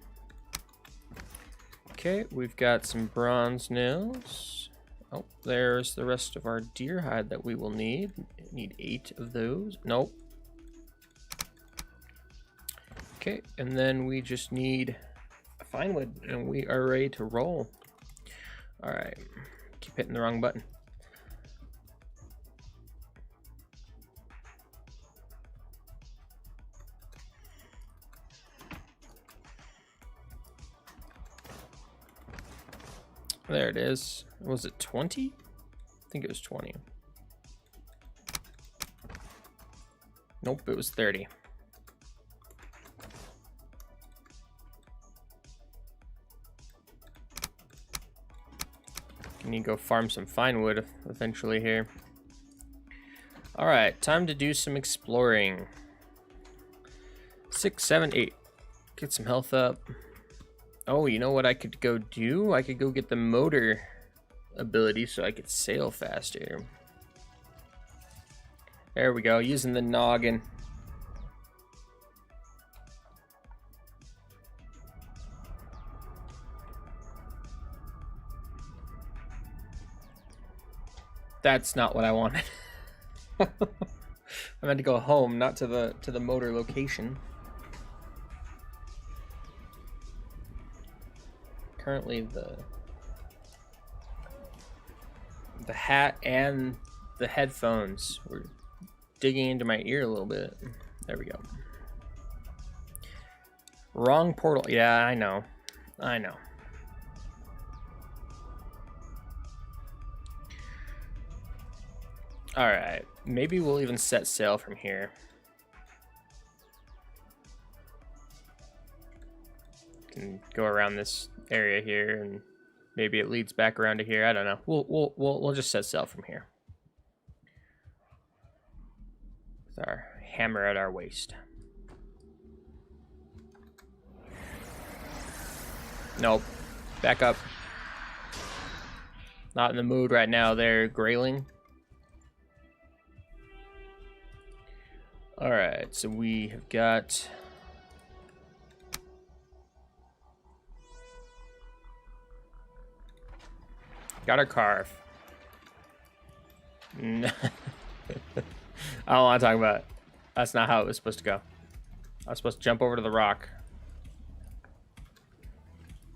Okay, we've got some bronze nails. Oh, there's the rest of our deer hide that we will need. Need 8 of those. Nope. Okay, and then we just need fine wood, and we are ready to roll. All right, keep hitting the wrong button. There it is. Was it 20? I think it was 20. Nope, it was 30. I need to go farm some fine wood eventually here. Alright, time to do some exploring. 6, 7, 8. Get some health up. Oh, you know what I could go do? I could go get the motor ability so I could sail faster. There we go, using the noggin. That's not what I wanted. I meant to go home, not to the motor location. Currently the hat and the headphones were digging into my ear a little bit. There we go. Wrong portal. Yeah, I know. I know. Alright, maybe we'll even set sail from here. Can go around this area here, and maybe it leads back around to here. I don't know. We'll just set sail from here with our hammer at our waist. Nope. Back up. Not in the mood right now there, Grayling. Alright, so we have got... Got our carve. I don't want to talk about it. That's not how it was supposed to go. I was supposed to jump over to the rock.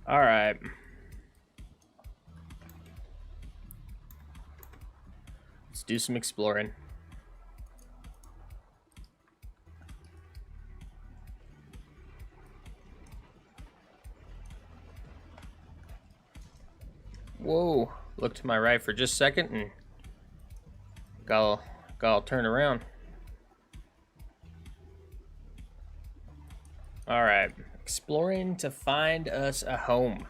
Alright. Let's do some exploring. Whoa, look to my right for just a second and got I'll turn around. All right, exploring to find us a home.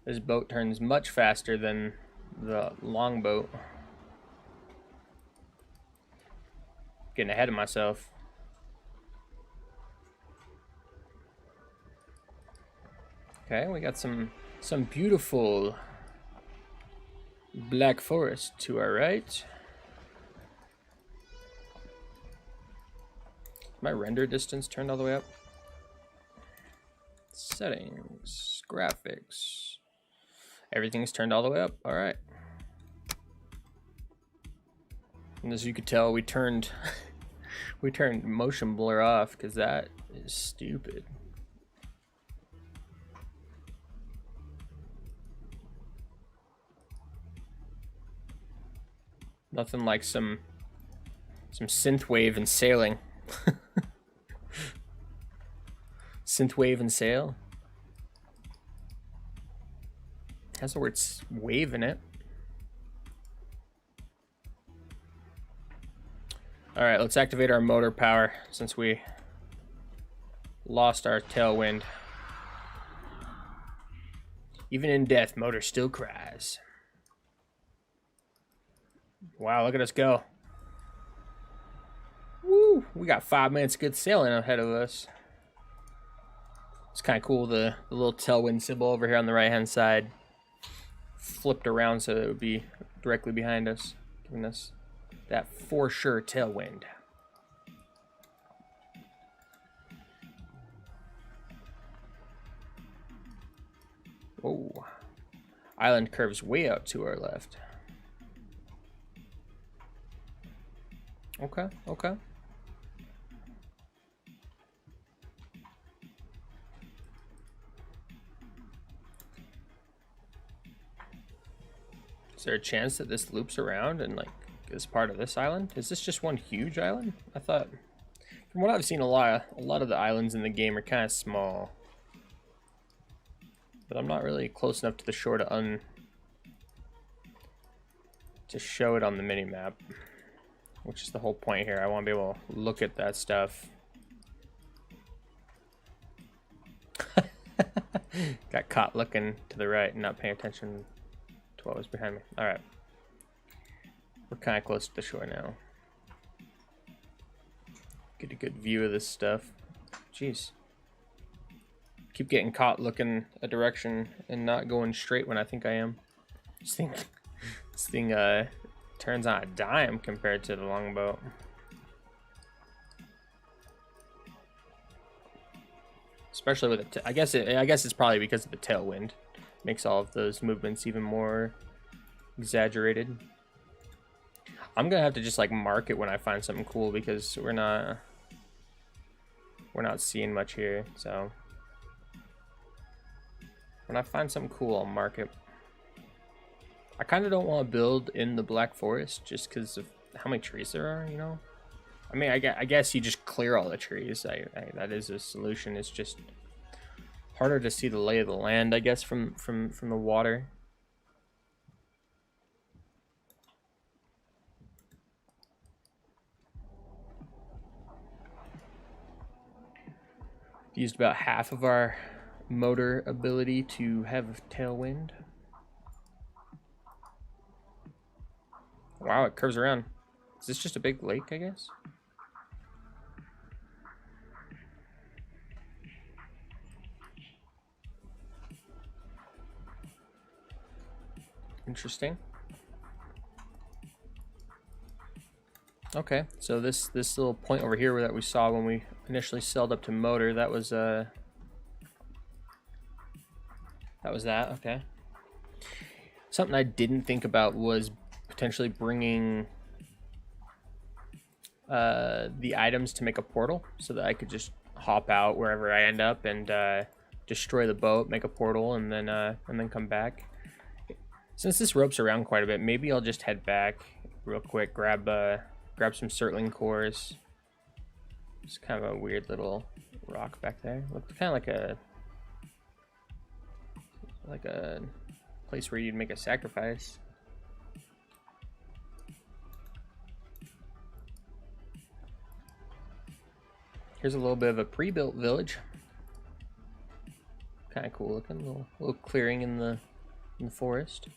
This boat turns much faster than the longboat. Getting ahead of myself. Okay, we got some beautiful black forest to our right. My render distance turned all the way up. Settings, graphics. Everything's turned all the way up. All right. And as you could tell, we turned we turned motion blur off because that is stupid. Nothing like some synthwave and sailing. Synthwave and sail. Has the word wave in it. All right, let's activate our motor power since we lost our tailwind. Even in death, motor still cries. Wow, look at us go. Woo, we got 5 minutes of good sailing ahead of us. It's kind of cool, the little tailwind symbol over here on the right-hand side flipped around so that it would be directly behind us, giving us that for sure tailwind. Oh, island curves way out to our left. Okay, okay. Is there a chance that this loops around and like is part of this island? Is this just one huge island? I thought, from what I've seen, a lot of the islands in the game are kind of small, but I'm not really close enough to the shore to show it on the mini map, which is the whole point here. I want to be able to look at that stuff. Got caught looking to the right and not paying attention to what was behind me. All right. We're kind of close to the shore now. Get a good view of this stuff. Jeez. Keep getting caught looking a direction and not going straight when I think I am. This thing turns on a dime compared to the longboat. Especially with it, I guess it's probably because of the tailwind. Makes all of those movements even more exaggerated. I'm gonna have to just like mark it when I find something cool because we're not seeing much here. So when I find something cool, I'll mark it. I kind of don't want to build in the Black Forest just because of how many trees there are, you know? I mean, I guess you just clear all the trees. That is a solution. It's just harder to see the lay of the land, I guess, from the water. Used about half of our motor ability to have tailwind. Wow, it curves around. Is this just a big lake, I guess? Interesting. Okay, so this little point over here that we saw when we initially sailed up to motor, that was that. Okay. Something I didn't think about was potentially bringing the items to make a portal so that I could just hop out wherever I end up and destroy the boat, make a portal, and then come back. Since this ropes around quite a bit, maybe I'll just head back real quick, grab some Surtling cores. It's kind of a weird little rock back there. Looks kind of like a like a place where you'd make a sacrifice. Here's a little bit of a pre-built village. Kind of cool looking, little clearing in the forest.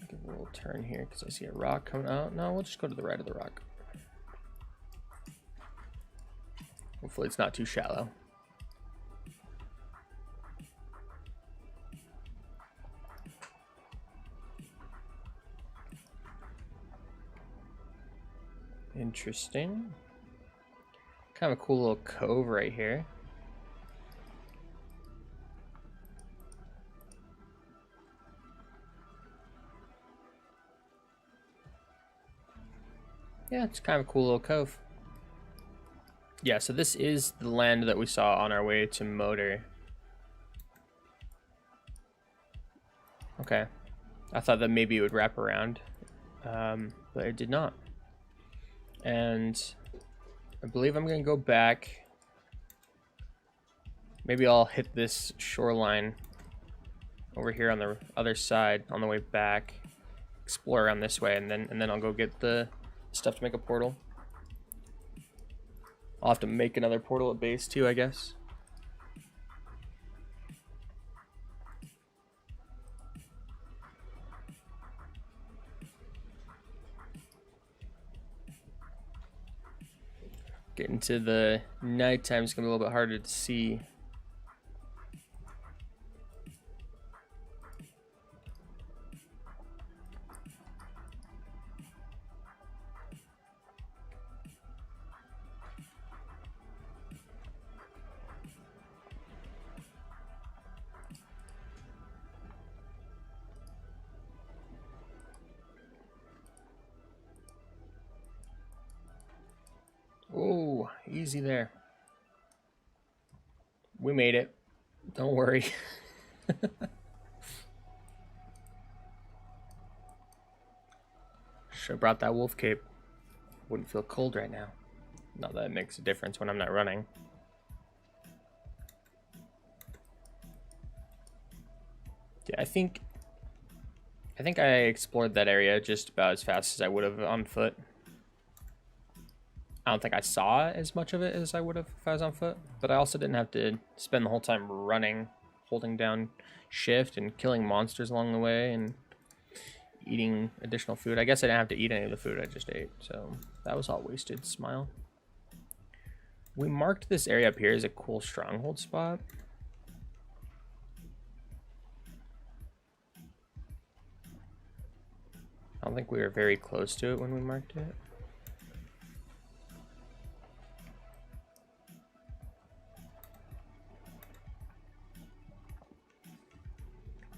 Give a little turn here because I see a rock coming out. No, we'll just go to the right of the rock. Hopefully it's not too shallow. Interesting. Kind of a cool little cove right here. Yeah, it's kind of a cool little cove. Yeah, so this is the land that we saw on our way to Motor. Okay. I thought that maybe it would wrap around, but it did not. And I believe I'm going to go back. Maybe I'll hit this shoreline over here on the other side on the way back. Explore around this way, and then I'll go get the stuff to make a portal. I'll have to make another portal at base too, I guess. Getting to the nighttime is gonna be a little bit harder to see. Oh, easy there. We made it. Don't worry. Should have brought that wolf cape. Wouldn't feel cold right now. Not that it makes a difference when I'm not running. Yeah, I think I explored that area just about as fast as I would have on foot. I don't think I saw as much of it as I would have if I was on foot, but I also didn't have to spend the whole time running, holding down shift and killing monsters along the way and eating additional food. I guess I didn't have to eat any of the food I just ate, so that was all wasted. Smile. We marked this area up here as a cool stronghold spot. I don't think we were very close to it when we marked it.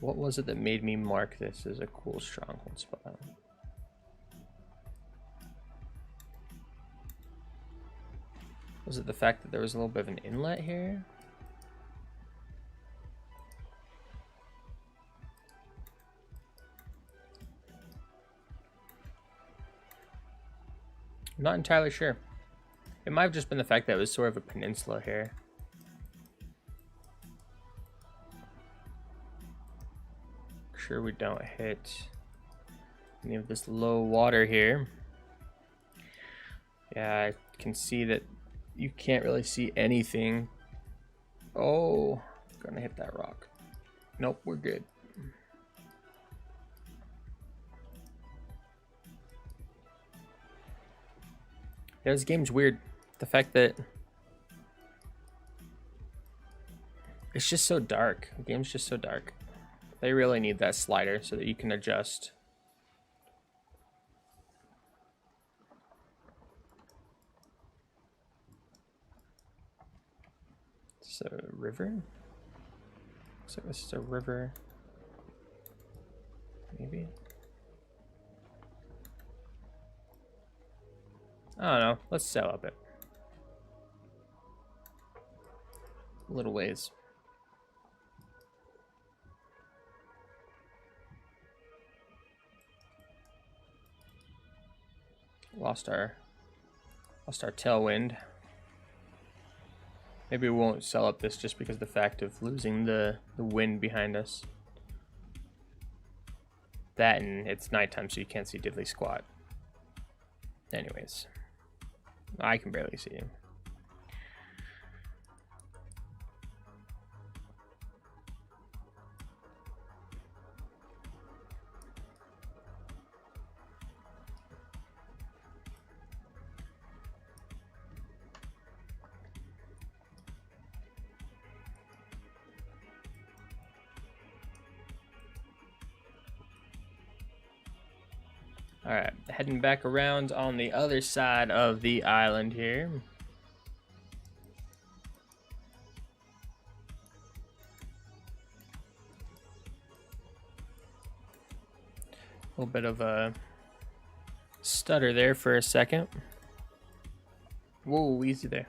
What was it that made me mark this as a cool stronghold spot? Was it the fact that there was a little bit of an inlet here? I'm not entirely sure. It might have just been the fact that it was sort of a peninsula here. Sure we don't hit any of this low water here. Yeah, I can see that you can't really see anything. Oh, gonna hit that rock. Nope, we're good. Yeah, this game's weird. The fact that it's just so dark. The game's just so dark. They really need that slider so that you can adjust. It's a river? Looks like this is a river. Maybe? I don't know. Let's sail up it. A little ways. Lost our tailwind. Maybe we won't sell up this just because of the fact of losing the wind behind us. That, and it's nighttime, so you can't see diddly squat. Anyways, I can barely see him. Alright, heading back around on the other side of the island here. A little bit of a stutter there for a second. Whoa, easy there.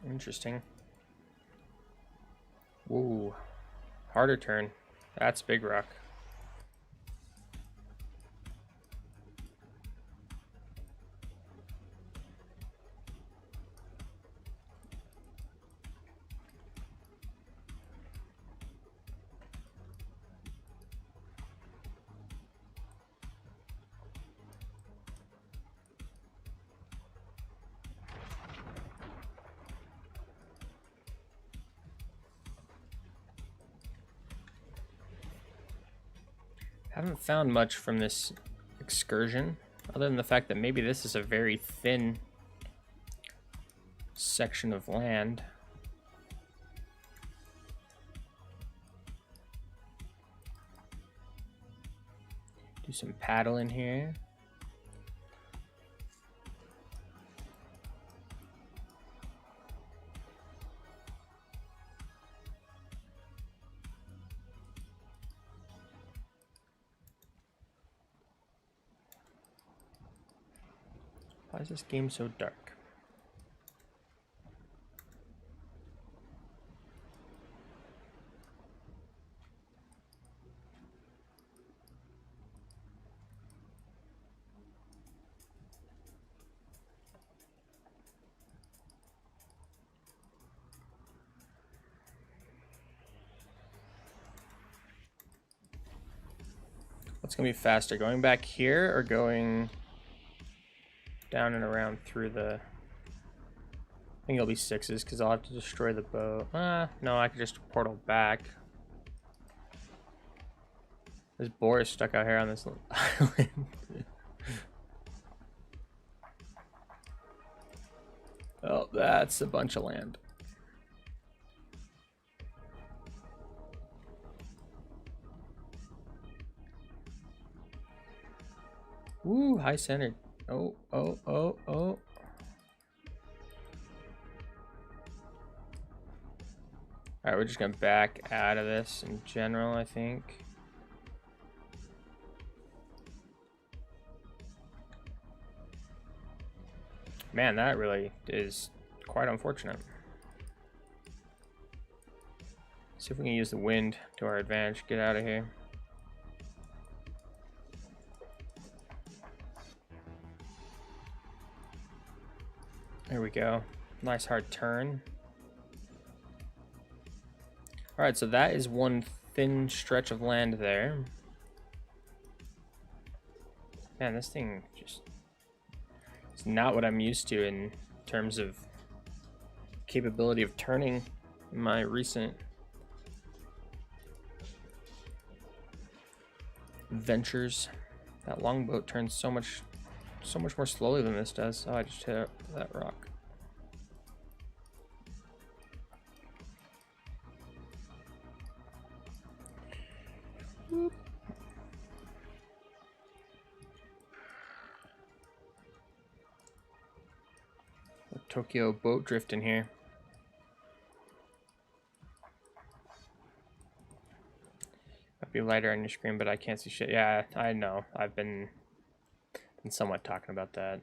Interesting. Whoa, harder turn. That's big rock. Haven't found much from this excursion, other than the fact that maybe this is a very thin section of land. Do some paddling here. Why is this game so dark? What's gonna be faster, going back here or going down and around through the... I think it'll be 6s because I'll have to destroy the boat. No, I could just portal back. This boar is stuck out here on this island. Oh, that's a bunch of land. Woo, high centered. Oh. Alright, we're just gonna back out of this in general, I think. Man, that really is quite unfortunate. See if we can use the wind to our advantage. Get out of here. There we go. Nice hard turn. Alright, so that is one thin stretch of land there. Man, this thing just... it's not what I'm used to in terms of capability of turning in my recent ventures. That longboat turns so much more slowly than this does. Oh, I just hit that rock. Whoop. Tokyo boat drifting here. be lighter on your screen, but I can't see shit. Yeah, I know. I've been somewhat talking about that.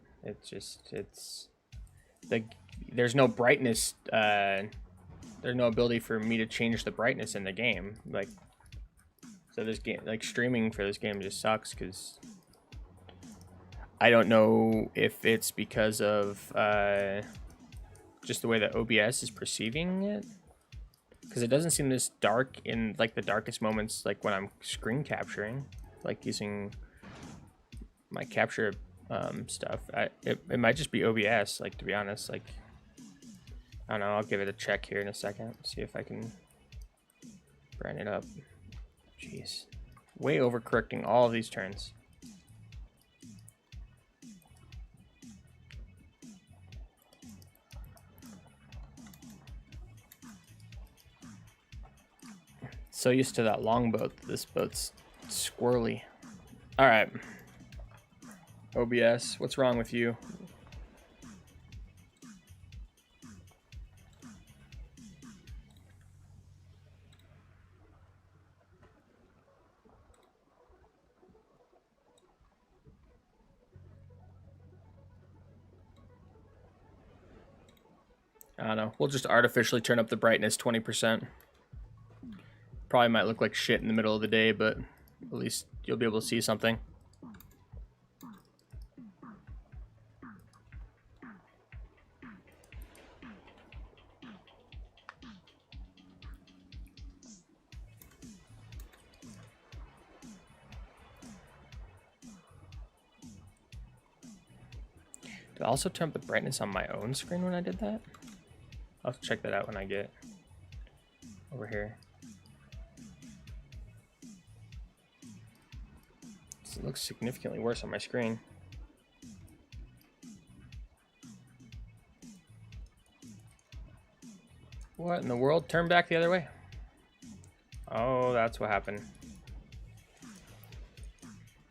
There's no brightness. There's no ability for me to change the brightness in the game. Like, so this game, like streaming for this game, just sucks because I don't know if it's because of just the way that OBS is perceiving it. Because it doesn't seem this dark in like the darkest moments, like when I'm screen capturing, like using my capture stuff. It might just be OBS, like, to be honest. Like, I don't know, I'll give it a check here in a second, see if I can brighten it up. Jeez, way overcorrecting all of these turns. So used to that longboat, this boat's squirrely. All right, OBS, what's wrong with you? I don't know. We'll just artificially turn up the brightness 20%. Probably might look like shit in the middle of the day, but at least you'll be able to see something. Did I also turn up the brightness on my own screen when I did that? I'll have to check that out when I get over here. It looks significantly worse on my screen. What in the world? Turn back the other way. Oh, that's what happened.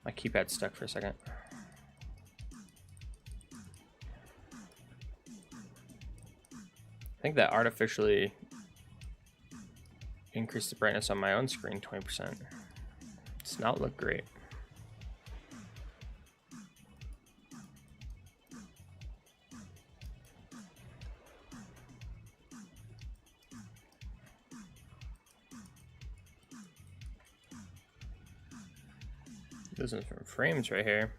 My keypad's stuck for a second. I think that artificially increased the brightness on my own screen 20%. Does not look great. Losing some frames right here.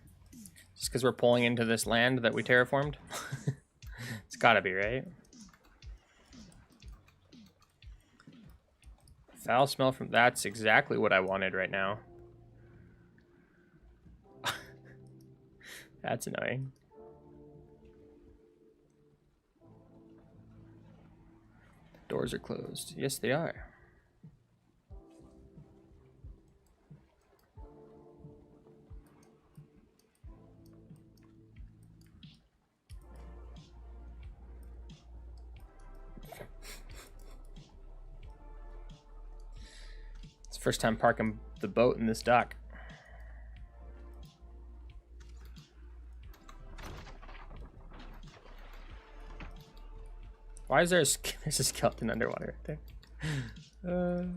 Just because we're pulling into this land that we terraformed? It's gotta be, right? Foul smell from... That's exactly what I wanted right now. That's annoying. Doors are closed. Yes, they are. It's the first time parking the boat in this dock. Why is there there's a skeleton underwater right there?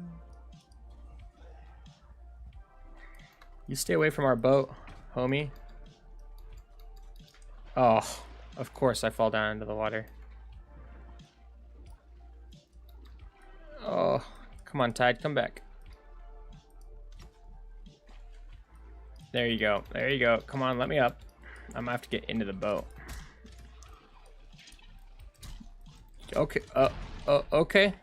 You stay away from our boat, homie. Oh, of course I fall down into the water. Oh, come on, Tide, come back. There you go. There you go. Come on, let me up. I'm gonna have to get into the boat. Okay. Okay.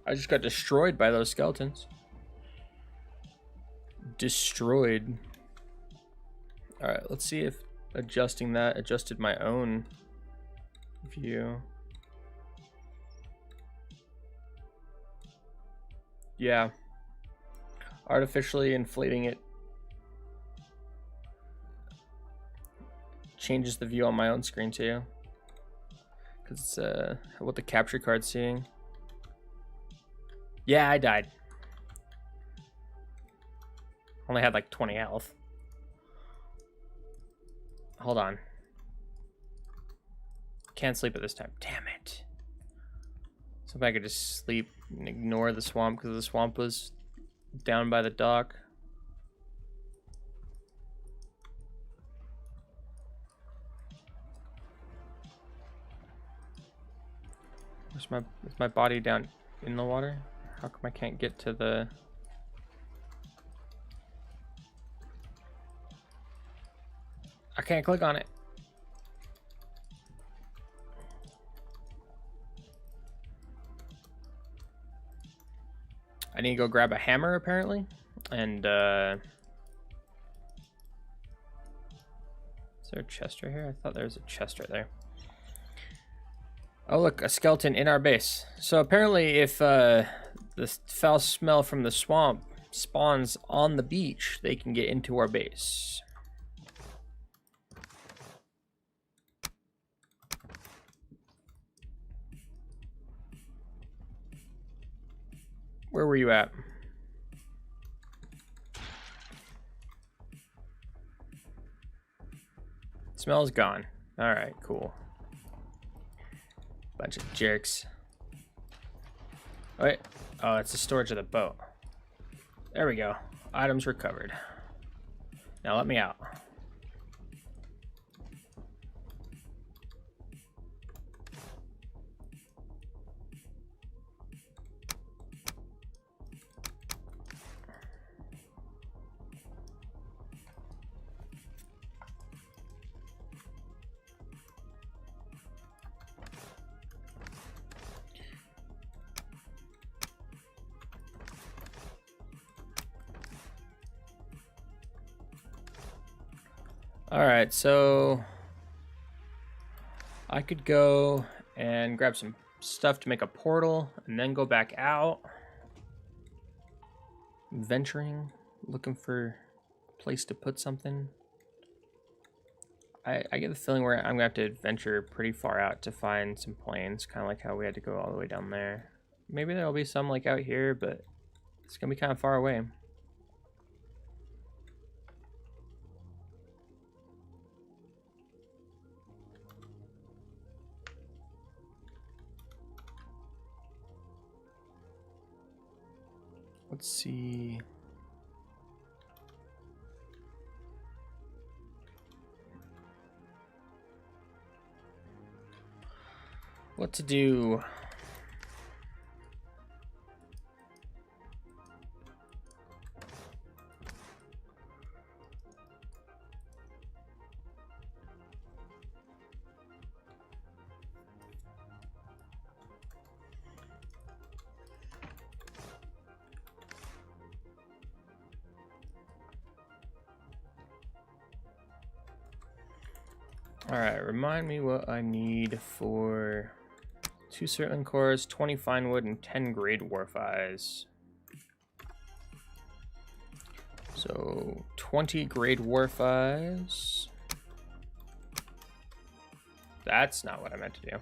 I just got destroyed by those skeletons. Destroyed. All right, let's see if adjusting that adjusted my own view. Yeah. Artificially inflating it changes the view on my own screen too. Because it's what the capture card's seeing. Yeah, I died. Only had like 20 health. Hold on. Can't sleep at this time. Damn it. So if I could just sleep And ignore the swamp because the swamp was down by the dock. Is my body down in the water? How come I can't get to the... I can't click on it. I need to go grab a hammer apparently. And is there a chest right here? I thought there was a chest right there. Oh look, a skeleton in our base. So apparently if the foul smell from the swamp spawns on the beach, they can get into our base. Where were you at? Smell's gone. Alright, cool. Bunch of jerks. Wait. Oh, it's the storage of the boat. There we go. Items recovered. Now let me out. Alright, so I could go and grab some stuff to make a portal and then go back out. Venturing, looking for a place to put something. I get the feeling where I'm gonna have to venture pretty far out to find some plains, kind of like how we had to go all the way down there. Maybe there'll be some like out here, but it's gonna be kind of far away. Let's see. What to do? Alright, remind me what I need for 2 certain cores, 20 fine wood, and 10 grey dwarf eyes. So 20 grey dwarf eyes. That's not what I meant to do.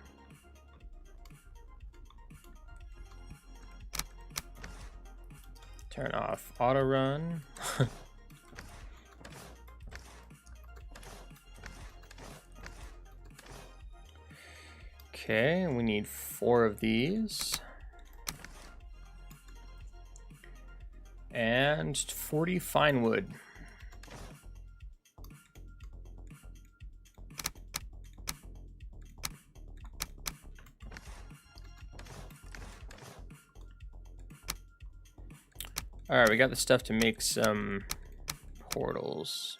Turn off auto run. Okay, we need 4 of these. And 40 fine wood. Alright, we got the stuff to make some portals.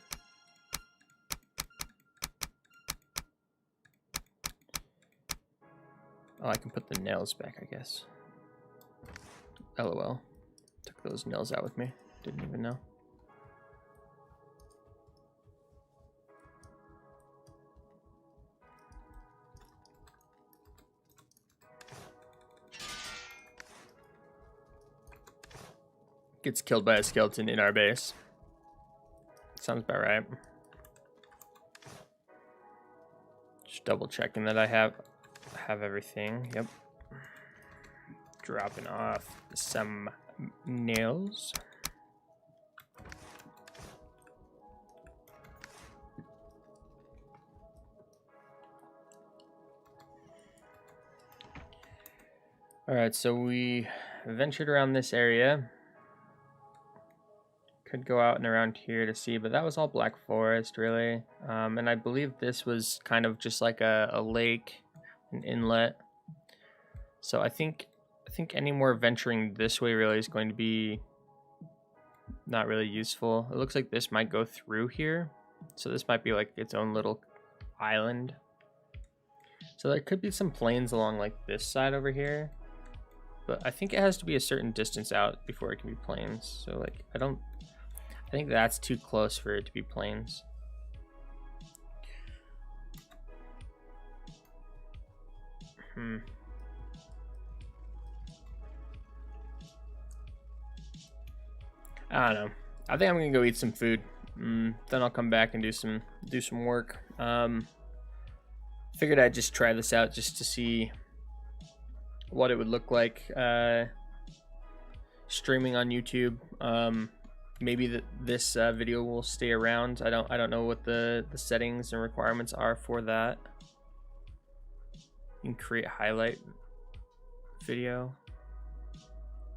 Oh, I can put the nails back, I guess. LOL. Took those nails out with me. Didn't even know. Gets killed by a skeleton in our base. Sounds about right. Just double checking that I have everything. Yep. Dropping off some nails. All right, so we ventured around this area. Could go out and around here to see, but that was all black forest, really. And I believe this was kind of just like a lake, an inlet. So I think any more venturing this way really is going to be not really useful. It looks like this might go through here, so this might be like its own little island. So there could be some plains along like this side over here, but I think it has to be a certain distance out before it can be plains. So like I think that's too close for it to be plains. I don't know. I think I'm gonna go eat some food. Then I'll come back and do some work. Figured I'd just try this out just to see what it would look like streaming on YouTube. Maybe this video will stay around. I don't know what the settings and requirements are for that. You can create highlight video,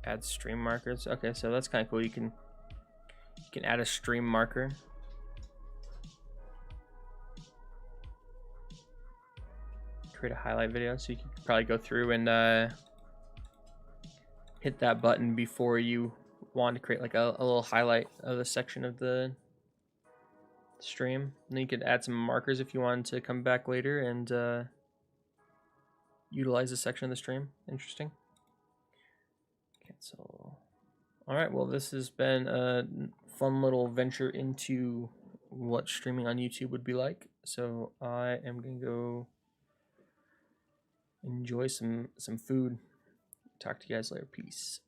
add stream markers. Okay, so that's kind of cool. You can add a stream marker. Create a highlight video, so you can probably go through and hit that button before you want to create like a little highlight of the section of the stream. And then you could add some markers if you wanted to come back later and utilize a section of the stream. Interesting. Cancel. All right, well, this has been a fun little venture into what streaming on YouTube would be like. So I am gonna go enjoy some food. Talk to you guys later. Peace.